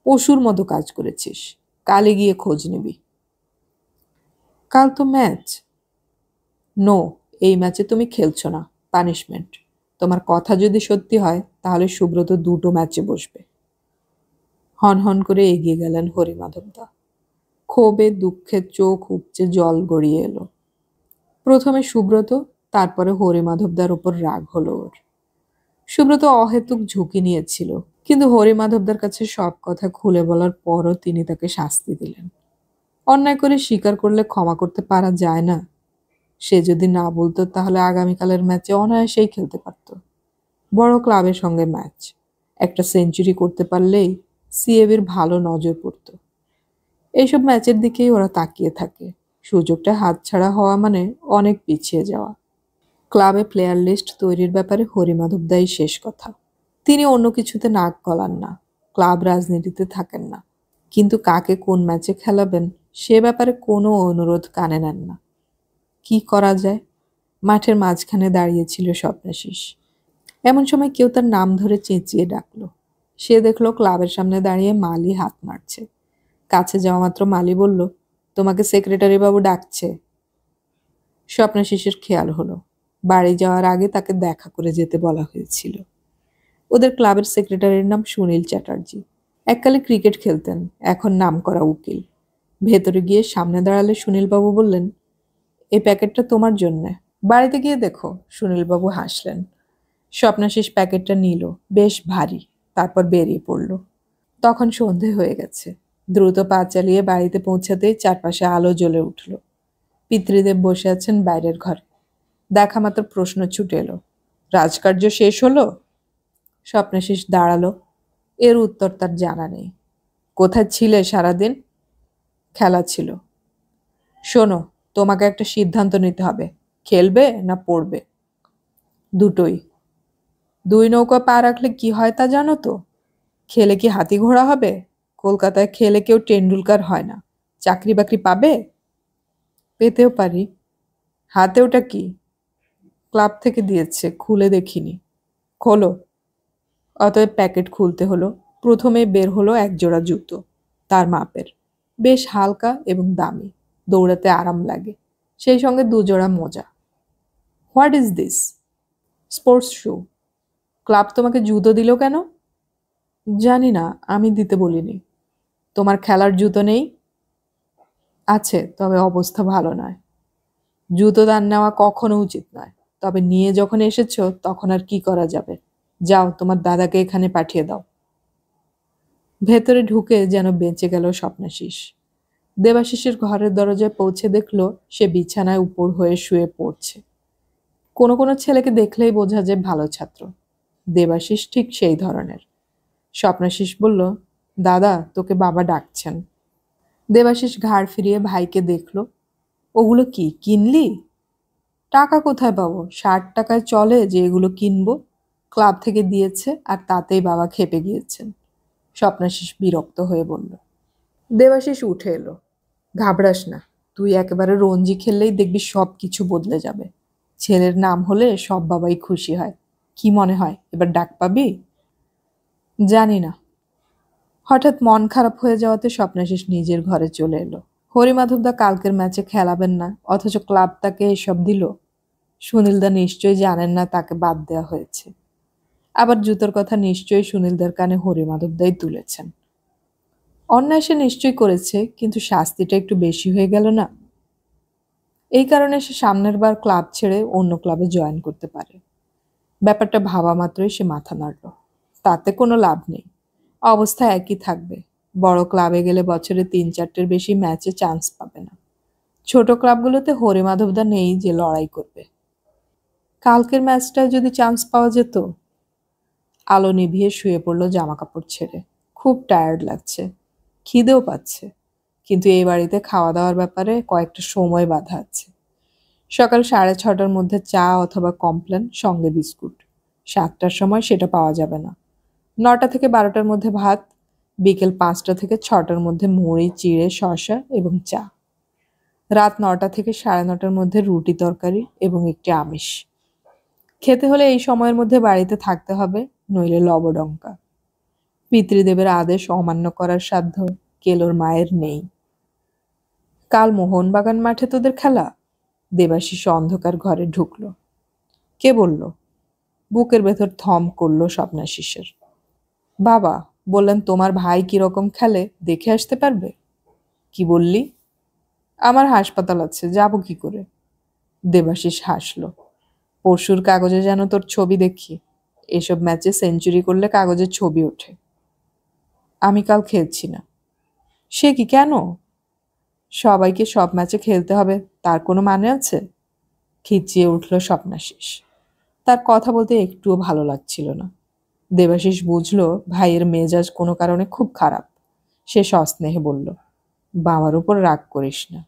পশুর মতো কাজ করেছিস। কালে গিয়ে খোঁজ নিবি। কাল তো ম্যাচ। নো, এই ম্যাচে তুমি খেলছো না। পানিশমেন্ট। তোমার কথা যদি সত্যি হয় তাহলে সুব্রত 2টো ম্যাচে বসবে। হন হন করে এগিয়ে গেলেন হরিমাধবদা। ক্ষোভে দুঃখে চোখ উপচে জল গড়িয়ে এলো। প্রথমে সুব্রত, তারপরে হরিমাধবদার ওপর রাগ হলো ওর। সুব্রত অহেতুক ঝুঁকি নিয়েছিল, কিন্তু হরিমাধবদার কাছে সব কথা খুলে বলার পরও তিনি তাকে শাস্তি দিলেন। অন্যায় করে স্বীকার করলে ক্ষমা করতে পারা যায় না? সে যদি না বলতো তাহলে আগামীকালের ম্যাচে অনায়াসেই খেলতে পারত। বড় ক্লাবের সঙ্গে ম্যাচ। একটা সেঞ্চুরি করতে পারলেই সিএবির ভালো নজর পড়ত। এইসব ম্যাচের দিকেই ওরা তাকিয়ে থাকে। সুযোগটা হাতছাড়া হওয়া মানে অনেক পিছিয়ে যাওয়া। ক্লাবে প্লেয়ার লিস্ট তৈরির ব্যাপারে হরিমাধবদাই শেষ কথা। তিনি অন্য কিছুতে নাক গলান না, ক্লাব রাজনীতিতে থাকেন না, কিন্তু কাকে কোন ম্যাচে খেলাবেন সে ব্যাপারে কোনো অনুরোধ কানে নেন না। কি করা যায়? মাঠের মাঝখানে দাঁড়িয়েছিল স্বপ্নাশিস। এমন সময় কেউ তার নাম ধরে চেঁচিয়ে ডাকলো। সে দেখলো ক্লাবের সামনে দাঁড়িয়ে মালি হাত মারছে। কাছে যাওয়া মাত্র মালি বলল, তোমাকে সেক্রেটারি বাবু ডাকছে। স্বপ্নাশিসের খেয়াল হলো, বাড়ি যাওয়ার আগে তাকে দেখা করে যেতে বলা হয়েছিল। ওদের ক্লাবের সেক্রেটারির নাম সুনীল চ্যাটার্জি। এককালে ক্রিকেট খেলতেন, এখন নামকরা উকিল। ভেতরে গিয়ে সামনে দাঁড়ালে সুনীলবাবু বললেন, এই প্যাকেটটা তোমার জন্যে। বাড়িতে গিয়ে দেখো। সুনীলবাবু হাসলেন। স্বপ্নাশিস প্যাকেটটা নিল, বেশ ভারী। তারপর বেরিয়ে পড়ল। তখন সন্ধে হয়ে গেছে। দ্রুত পা চালিয়ে বাড়িতে পৌঁছাতেই চারপাশে আলো জ্বলে উঠল। পিতৃদেব বসে আছেন বাইরের ঘরে। দেখা মাত্র প্রশ্ন ছুটে এলো, রাজকার্য শেষ হলো? স্বপ্নাশিস দাঁড়ালো। এর উত্তর তার জানা নেই। কোথায় ছিলে সারাদিন? খেলা ছিল। শোনো, তোমাকে একটা সিদ্ধান্ত নিতে হবে। খেলবে না পড়বে? দুটোই। 2 নৌকা পা রাখলে কি হয় তা জানো তো? খেলে কি হাতি ঘোড়া হবে? কলকাতায় খেলে কেউ টেন্ডুলকার হয় না। চাকরি বাকরি পাবে? পেতেও পারি। হাতে ওটা কি? ক্লাব থেকে দিয়েছে, খুলে দেখিনি। খোলো। অতএব প্যাকেট খুলতে হলো। প্রথমে বের হলো এক জোড়া জুতো, তার মাপের, বেশ হালকা এবং দামি, দৌড়াতে আরাম লাগে। সেই সঙ্গে 2 জোড়া মোজা। What is this? Sports shoe. Club তোমাকে জুতো দিল কেন? জানি না, আমি দিতে বলিনি। তোমার খেলার জুতো নেই? আছে, তবে অবস্থা ভালো নয়। জুতো দান নেওয়া কখনো উচিত নয়, তবে নিয়ে যখন এসেছো তখন আর কি করা যাবে। যাও, তোমার দাদাকে এখানে পাঠিয়ে দাও। ভেতরে ঢুকে যেন বেঁচে গেল স্বপ্নাশিস। দেবাশিসের ঘরের দরজায় পৌঁছে দেখল সে বিছানায় উপর হয়ে শুয়ে পড়ছে। কোনো কোনো ছেলেকে দেখলেই বোঝা যায় ভালো ছাত্র। দেবাশিস ঠিক সেই ধরনের। স্বপ্নাশিস বলল, দাদা, তোকে বাবা ডাকছেন। দেবাশিস ঘাড় ফিরিয়ে ভাইকে দেখল। ওগুলো কি কিনলি? টাকা কোথায় পাবো? 60 টাকায় চলে যে এগুলো কিনবো? ক্লাব থেকে দিয়েছে আর তাতেই বাবা খেপে গিয়েছেন। স্বপ্নাশিস বিরক্ত হয়ে বলল। দেবাশিস উঠে এলো। ঘাবড়াস না, তুই একেবারে রঞ্জি খেললেই দেখবি সব কিছু বদলে যাবে। ছেলের নাম হলে সব বাবাই খুশি হয়। কি মনে হয় এবার ডাক পাবি? জানি না। হঠাৎ মন খারাপ হয়ে যাওয়াতে স্বপ্নাশিস নিজের ঘরে চলে এলো। হরিমাধবদা কালকের ম্যাচে খেলাবেন না, অথচ ক্লাব তাকে এসব দিল। সুনীলদা নিশ্চয়ই জানেন না তাকে বাদ দেওয়া হয়েছে। আবার জুতোর কথা নিশ্চয়ই সুনীলদার কানে হরিমাধবদাই তুলেছেন। অন্যায় সে নিশ্চয়ই করেছে, কিন্তু শাস্তিটা একটু বেশি হয়ে গেল না? এই কারণে সে সামনের বার ক্লাব ছেড়ে অন্য ক্লাবে জয়েন করতে পারে। ব্যাপারটা ভাবা মাত্রই সে মাথা নাড়ল। তাতে কোনো লাভ নেই, অবস্থা একই থাকবে। বড় ক্লাবে গেলে বছরে 3-4টের বেশি ম্যাচে চান্স পাবে না। ছোট ক্লাবগুলোতে হরিমাধবদা নেই যে লড়াই করবে। কালকের ম্যাচটায় যদি চান্স পাওয়া যেত। আলো নিভিয়ে শুয়ে পড়ল জামা কাপড় ছেড়ে। খুব টায়ার্ড লাগছে, খিদেও পাচ্ছে, কিন্তু এই বাড়িতে খাওয়া দাওয়ার ব্যাপারে কয়েকটা সময় বাধা আছে। সকাল 6:30টার মধ্যে চা অথবা কমপ্লেন, সঙ্গে বিস্কুট। 7টার সময় সেটা পাওয়া যাবে না। 9টা থেকে 12টার মধ্যে ভাত। বিকেল 5টা থেকে 6টার মধ্যে মুড়ি, চিড়ে, শসা এবং চা। রাত 9টা থেকে 9:30টার মধ্যে রুটি তরকারি এবং একটি আমিষ। খেতে হলে এই সময়ের মধ্যে বাড়িতে থাকতে হবে, নইলে লবডঙ্কা। পিতৃদেবের আদেশ অমান্য করার সাধ্য কেলোর মায়ের নেই। কাল মোহনবাগান মাঠে তোদের খেলা? দেবাশিস অন্ধকার ঘরে ঢুকল। কে বলল? বুকের ভেতর থম করল স্বপ্নাশিসের। বাবা বললেন তোমার ভাই কিরকম খেলে দেখে আসতে পারবে। কি বললি? আমার হাসপাতাল আছে, যাব কি করে? দেবাশিস হাসল। পরশুর কাগজে যেন তোর ছবি দেখি। এসব ম্যাচে সেঞ্চুরি করলে কাগজের ছবি ওঠে। আমি কাল খেলছি না। সে কি, কেন? সবাইকে সব ম্যাচে খেলতে হবে তার কোনো মানে আছে? খিচিয়ে উঠল স্বপ্নাশিস। তার কথা বলতে একটুও ভালো লাগছিল না। দেবাশিস বুঝল ভাইয়ের মেজাজ কোনো কারণে খুব খারাপ। সে সস্নেহে বলল, বাবার উপর রাগ করিস না।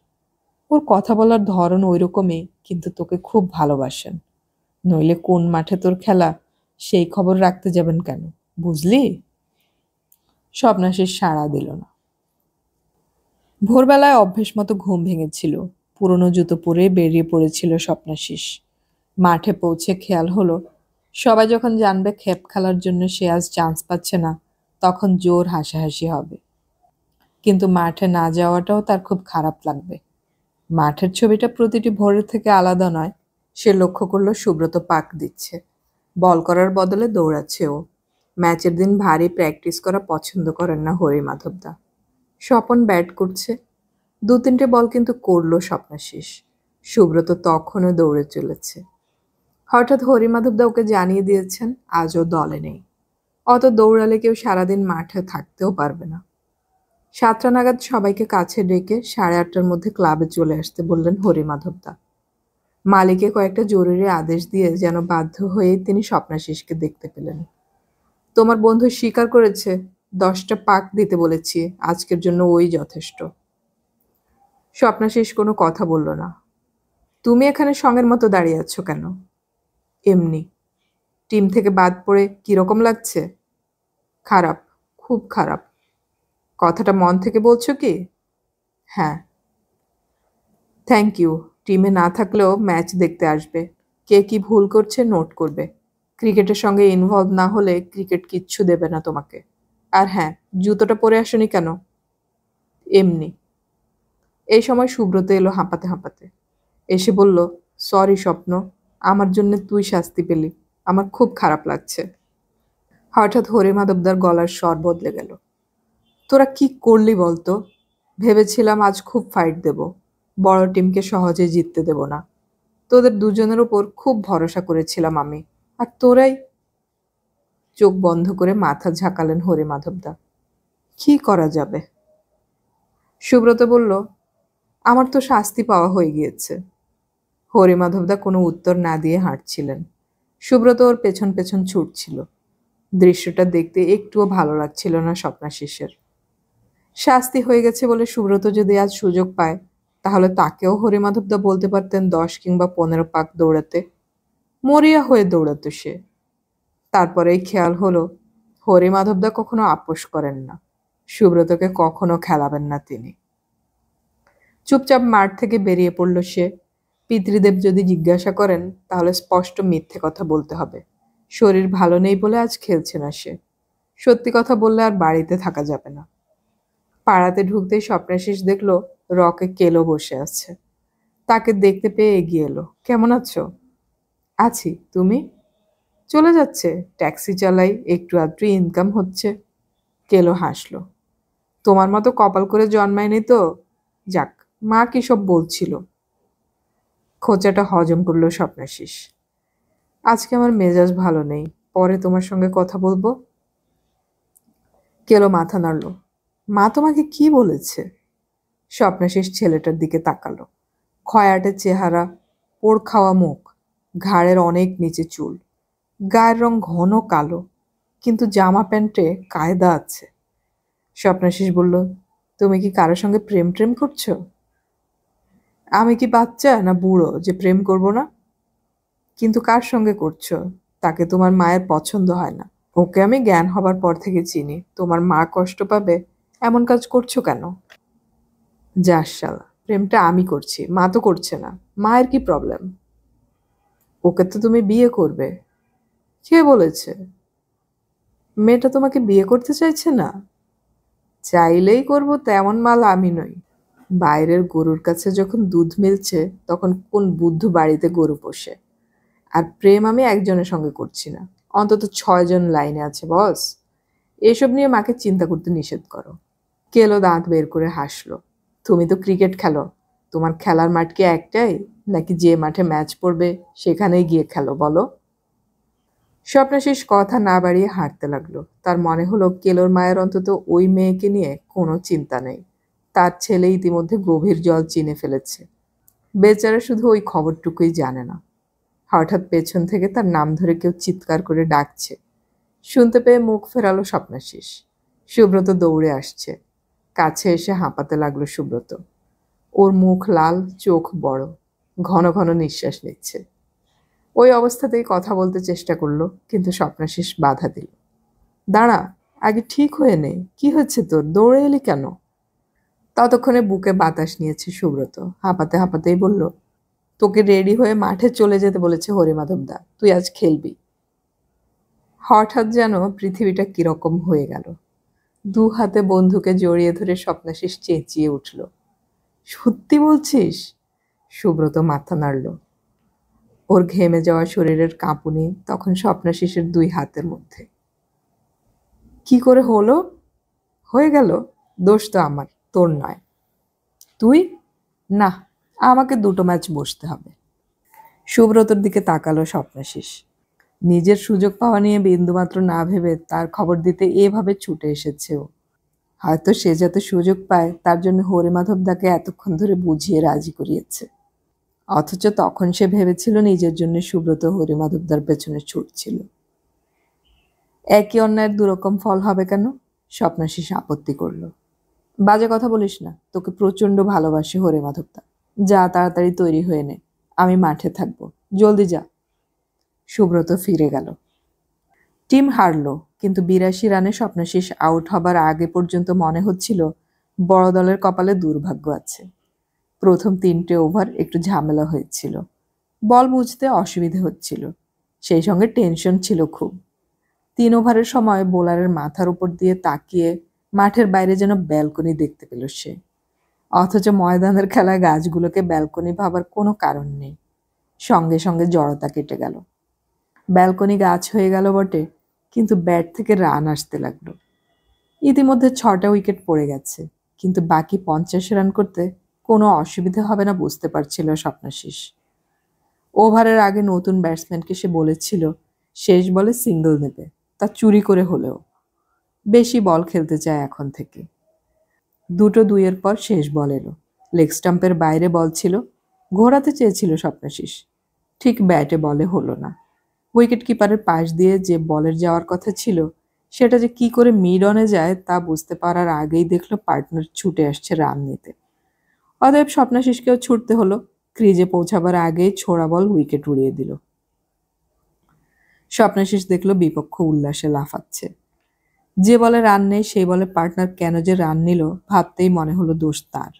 ওর কথা বলার ধরন ওই রকমই, কিন্তু তোকে খুব ভালোবাসেন। নইলে কোন মাঠে তোর খেলা সেই খবর রাখতে যাবেন কেন, বুঝলি? স্বপ্নাশিস সাড়া দিল না। ভোরবেলায় অভ্যেস মতো ঘুম ভেঙেছিল। পুরনো জুতো পরে বেরিয়ে পড়েছিল স্বপ্নাশিস। মাঠে পৌঁছে খেয়াল হলো, সবাই যখন জানবে খেপ খেলার জন্য সে আজ চান্স পাচ্ছে না, তখন জোর হাসাহাসি হবে। কিন্তু মাঠে না যাওয়াটাও তার খুব খারাপ লাগবে। মাঠের ছবিটা প্রতিটি ভোরের থেকে আলাদা নয়। সে লক্ষ্য করলো সুব্রত পাক দিচ্ছে। বল করার বদলে দৌড়াচ্ছে ও। ম্যাচের দিন ভারী প্র্যাকটিস করা পছন্দ করেন না হরিমাধবদা। স্বপন ব্যাট করছে। 2-3টে বল কিন্তু করল স্বপ্নাশিস। সুব্রত তখনও দৌড়ে চলেছে। হঠাৎ হরিমাধবদা ওকে জানিয়ে দিয়েছেন আজও দলে নেই। অত দৌড়ালে কেউ সারাদিন মাঠে থাকতেও পারবে না। 7টা নাগাদ সবাইকে কাছে ডেকে 8:30টার মধ্যে ক্লাবে চলে আসতে বললেন হরিমাধবদা। মালিকে কয়েকটা জরুরি আদেশ দিয়ে যেন বাধ্য হয়ে তিনি স্বপ্নাশিসকে দেখতে পেলেন। তোমার বন্ধু স্বীকার করেছে 10টা পাক দিতে বলেছি, আজকের জন্য ওই যথেষ্ট। স্বপ্নাশিস কোনো কথা বলল না। তুমি এখানে সঙ্গের মতো দাঁড়িয়ে আছো কেন? এমনি। টিম থেকে বাদ পড়ে কিরকম লাগছে? খারাপ, খুব খারাপ। কথাটা মন থেকে বলছো কি? হ্যাঁ। Thank you. টিমে না থাকলেও ম্যাচ দেখতে আসবে। কে কি ভুল করছে নোট করবে। ক্রিকেটের সঙ্গে ইনভলভ না হলে ক্রিকেট কিচ্ছু দেবে না তোমাকে। আর হ্যাঁ, জুতোটা পরে আসনি কেন? এমনি। এই সময় সুব্রত এলো হাঁপাতে হাঁপাতে। এসে বলল, সরি স্বপ্ন, আমার জন্য তুই শাস্তি পেলি। আমার খুব খারাপ লাগছে। হঠাৎ হরিমাধবদার গলার স্বর বদলে গেল। তোরা কি করলি বলতো? ভেবেছিলাম আজ খুব ফাইট দেব, বড় টিমকে সহজে জিততে দেব না। তোদের দুজনের উপর খুব ভরসা করেছিলাম আমি, আর তোরাই। চোখ বন্ধ করে মাথা ঝাঁকালেন হরিমাধবদা। কি করা যাবে? সুব্রত বলল, আমার তো শাস্তি পাওয়া হয়ে গিয়েছে। হরিমাধবদা কোনো উত্তর না দিয়ে হাঁটছিলেন। সুব্রত ওর পেছন পেছন ছুটছিল। দৃশ্যটা দেখতে একটুও ভালো লাগছিল না স্বপ্নাশিসের। শাস্তি হয়ে গেছে বলে সুব্রত যদি আজ সুযোগ পায়, তাহলে তাকেও হরিমাধবদা বলতে পারতেন 10 কিংবা 15 পাক দৌড়াতে। মরিয়া হয়ে দৌড়াতো সে। তারপরেই খেয়াল হলো, হরিমাধবদা কখনো আপোস করেন না। সুব্রতকে কখনো খেলাবেন না তিনি। চুপচাপ মাঠ থেকে বেরিয়ে পড়ল সে। পিতৃদেব যদি জিজ্ঞাসা করেন, তাহলে স্পষ্ট মিথ্যে কথা বলতে হবে। শরীর ভালো নেই বলে আজ খেলছে না সে। সত্যি কথা বললে আর বাড়িতে থাকা যাবে না। পাড়াতে ঢুকতেই স্বপ্নাশিস দেখল রকে কেলো বসে আছে। তাকে দেখতে পেয়ে এগিয়ে এলো। কেমন আছো? আছি, তুমি? চলে যাচ্ছে, ট্যাক্সি চালাই, একটু আধটু ইনকাম হচ্ছে। কেলো হাসলো। তোমার মতো কপাল করে জন্মায়নি তো। যাক, মা কি সব বলছিল? খোঁচাটা হজম করলো স্বপ্নাশিস। আজকে আমার মেজাজ ভালো নেই, পরে তোমার সঙ্গে কথা বলবো। কেলো মাথা নাড়ল। মা তোমাকে কি বলেছে? স্বপ্নাশিস ছেলেটার দিকে তাকালো। খয়াটে চেহারা, পোড় খাওয়া মুখ, ঘাড়ের অনেক নিচে চুল, গায়ের রং ঘন কালো, কিন্তু জামা প্যান্টে কায়দা আছে। স্বপ্নাশিস বলল, তুমি কি কারোর সঙ্গে প্রেম প্রেম করছো? আমি কি বাচ্চা না বুড়ো যে প্রেম করব না? কিন্তু কার সঙ্গে করছো? তাকে তোমার মায়ের পছন্দ হয় না। ওকে আমি জ্ঞান হবার পর থেকে চিনি। তোমার মা কষ্ট পাবে এমন কাজ করছো কেন? যাস শালা, প্রেমটা আমি করছি, মা তো করছে না। মায়ের কি প্রবলেম? ওকে তো তুমি বিয়ে করবে। কে বলেছে? মেয়েটা তোমাকে বিয়ে করতে চাইছে না? চাইলেই করব তেমন মাল আমি নই। বাইরের গরুর কাছে যখন দুধ মিলছে, তখন কোন বুদ্ধ বাড়িতে গরু পোষে? আর প্রেম আমি একজনের সঙ্গে করছি না, অন্তত 6 জন লাইনে আছে বস। এসব নিয়ে মাকে চিন্তা করতে নিষেধ করো। কেলো দাঁত বের করে হাসলো। তুমি তো ক্রিকেট খেলো, তোমার খেলার মাঠ কি একটাই, নাকি যে মাঠে ম্যাচ পড়বে সেখানেই গিয়ে খেলো বলো? স্বপ্নাশিস কথা না বাড়িয়ে হাঁটতে লাগলো। তার মনে হলো কেলোর মায়ের অন্তত ওই মেয়েকে নিয়ে কোনো চিন্তা নেই। তার ছেলে ইতিমধ্যে গভীর জল চিনে ফেলেছে। বেচারা শুধু ওই খবরটুকুই জানে না। হঠাৎ পেছন থেকে তার নাম ধরে কেউ চিৎকার করে ডাকছে। শুনতে পেয়ে মুখ ফেরালো স্বপ্নাশিস। সুব্রত দৌড়ে আসছে। কাছে এসে হাঁপাতে লাগলো সুব্রত। ওর মুখ লাল, চোখ বড়, ঘন ঘন নিঃশ্বাস নিচ্ছে। ওই অবস্থাতেই কথা বলতে চেষ্টা করলো, কিন্তু স্বপ্নাশিস বাধা দিল। দাঁড়া, আগে ঠিক হয়ে নে, কি হচ্ছে তোর? দৌড়ে এলি কেন? ততক্ষণে বুকে বাতাস নিয়েছে সুব্রত। হাঁপাতে হাঁপাতেই বলল, তোকে রেডি হয়ে মাঠে চলে যেতে বলেছে হরিমাধবদা, তুই আজ খেলবি। হঠাৎ যেন পৃথিবীটা কিরকম হয়ে গেল। দু হাতে বন্ধুকে জড়িয়ে ধরে স্বপ্নাশিস চেঁচিয়ে উঠল, সত্যি বলছিস? সুব্রত মাথা নাড়ল। ওর ঘেমে যাওয়া শরীরের কাঁপুনি তখন স্বপ্নাশিসের 2 হাতের মধ্যে। কি করে হলো? হয়ে গেল? দোষ তো আমার, তোর নয়। তুই? না, আমাকে 2টো ম্যাচ বসতে হবে। সুব্রতর দিকে তাকালো স্বপ্নাশিস। নিজের সুযোগ পাওয়া নিয়ে বিন্দুমাত্র না ভেবে তার খবর দিতে এভাবে ছুটে এসেছে ও। হয়তো সে যাতে সুযোগ পায় তার জন্য হরিমাধবদাকে এতক্ষণ ধরে বুঝিয়ে রাজি করিয়েছে। অথচ তখন সে ভেবেছিল নিজের জন্য সুব্রত হরিমাধবদার পেছনে ছুটছিল। একই অন্যায়ের 2 রকম ফল হবে কেন? স্বপ্নাশিস আপত্তি করল। বাজে কথা বলিস না, তোকে প্রচণ্ড ভালোবাসে হরিমাধবদা। যা, তাড়াতাড়ি তৈরি হয়ে নে, আমি মাঠে থাকবো, জলদি যা। সুব্রত ফিরে গেল। টিম হারল, কিন্তু 82 রানে স্বপ্নাশিস আউট হবার আগে পর্যন্ত মনে হচ্ছিল বড় দলের কপালে দুর্ভাগ্য আছে। প্রথম 3টে ওভার একটু ঝামেলা হয়েছিল। বল বুঝতে অসুবিধে হচ্ছিল, সেই সঙ্গে টেনশন ছিল খুব। 3 ওভারের সময় বোলারের মাথার উপর দিয়ে তাকিয়ে মাঠের বাইরে যেন ব্যালকনি দেখতে পেল সে। অথচ ময়দানের খেলায় গাছগুলোকে ব্যালকনি ভাবার কোনো কারণ নেই। সঙ্গে সঙ্গে জড়তা কেটে গেল। ব্যালকনি গাছ হয়ে গেল বটে, কিন্তু ব্যাট থেকে রান আসতে লাগলো। ইতিমধ্যে 6টা উইকেট পড়ে গেছে, কিন্তু বাকি 50 রান করতে কোনো অসুবিধা হবে না বুঝতে পারছিল স্বপ্নাশিস। ওভারের আগে নতুন ব্যাটসম্যানকে সে বলেছিল শেষ বলে সিঙ্গল নেবে, তা চুরি করে হলেও। বেশি বল খেলতে চায় এখন থেকে। 2-2 পর শেষ বল এলো। লেগ স্টাম্পের বাইরে বল ছিল। ঘোরাতে চেয়েছিল স্বপ্নাশিস, ঠিক ব্যাটে বলে হলো না। উইকেট কিপারের পাশ দিয়ে যে বলের যাওয়ার কথা ছিল সেটা যে কি করে মিড অনে যায় তা বুঝতে পারার আগেই দেখলো পার্টনার ছুটে আসছে রান নিতে। অতএব স্বপ্নাশিসকেও ছুটতে হলো। ক্রিজে পৌঁছাবার আগেই ছোড়া বল উইকেট উড়িয়ে দিল। স্বপ্নাশিস দেখলো বিপক্ষ উল্লাসে লাফাচ্ছে। যে বলে রান নেই সেই বলে পার্টনার কেন যে রান নিল ভাবতেই মনে হলো দোষ তার।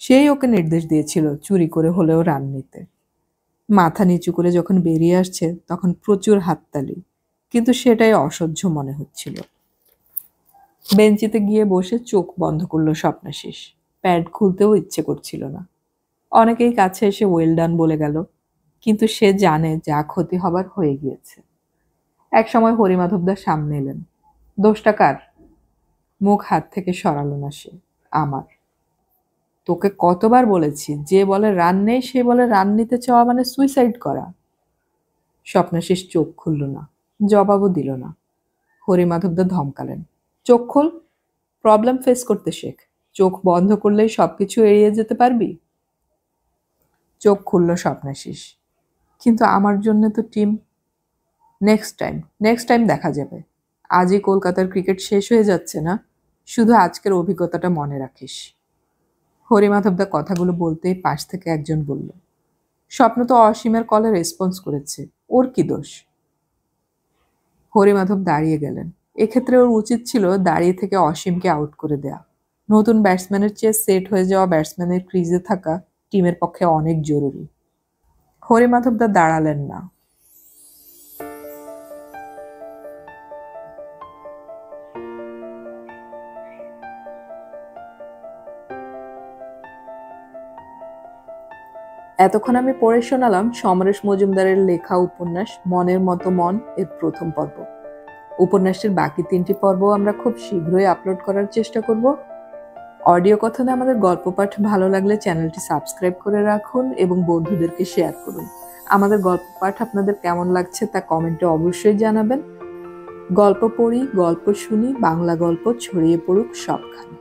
সেই ওকে নির্দেশ দিয়েছিল চুরি করে হলেও রান নিতে। মাথা নিচু করে যখন বেরিয়ে আসছে তখন প্রচুর হাততালি, কিন্তু সেটাই অসহ্য মনে হচ্ছিল। বেঞ্চিতে গিয়ে বসে চোখ বন্ধ করলো স্বপ্নাশিস। প্যাড খুলতেও ইচ্ছে করছিল না। অনেকেই কাছে এসে ওয়েল ডান বলে গেল, কিন্তু সে জানে যা ক্ষতি হবার হয়ে গিয়েছে। এক সময় হরিমাধবদার সামনে এলেন। দোষটা কার? মুখ হাত থেকে সরালো না সে। আমার। তোকে কতবার বলেছি যে বলে রান নেই সে বলে রান নিতে চাওয়া মানে সুইসাইড করা। স্বপ্নাশিস চোখ খুলল না, জবাবও দিল না। হরিমাধবদা ধমকালেন, চোখ খোল, প্রবলেম ফেস করতে শেখ। চোখ বন্ধ করলেই সবকিছু এড়িয়ে যেতে পারবি। চোখ খুলল স্বপ্নাশিস, কিন্তু আমার জন্য তো টিম। নেক্সট টাইম দেখা যাবে। আজই কলকাতার ক্রিকেট শেষ হয়ে যাচ্ছে না, শুধু আজকের অভিজ্ঞতাটা মনে রাখিস। হরিমাধবদা কথাগুলো বলতেই পাশ থেকে একজন বলল, স্বপ্ন তো অসীমের কলে রেসপন্স করেছে, ওর কি দোষ? হরিমাধব দাঁড়িয়ে গেলেন। এক্ষেত্রে ওর উচিত ছিল দাঁড়িয়ে থেকে অসীমকে আউট করে দেয়া। নতুন ব্যাটসম্যানের চেয়ে সেট হয়ে যাওয়া ব্যাটসম্যানের ক্রিজে থাকা টিমের পক্ষে অনেক জরুরি। হরিমাধবদা দাঁড়ালেন না। এতক্ষণ আমি পড়ে শোনালাম সমরেশ মজুমদারের লেখা উপন্যাস মনের মতো মন এর প্রথম পর্ব। উপন্যাসটির বাকি 3টি পর্ব আমরা খুব শীঘ্রই আপলোড করার চেষ্টা করব। অডিও কথনে আমাদের গল্প পাঠ ভালো লাগলে চ্যানেলটি সাবস্ক্রাইব করে রাখুন এবং বন্ধুদেরকে শেয়ার করুন। আমাদের গল্প পাঠ আপনাদের কেমন লাগছে তা কমেন্টে অবশ্যই জানাবেন। গল্প পড়ি, গল্প শুনি, বাংলা গল্প ছড়িয়ে পড়ুক সবখানে।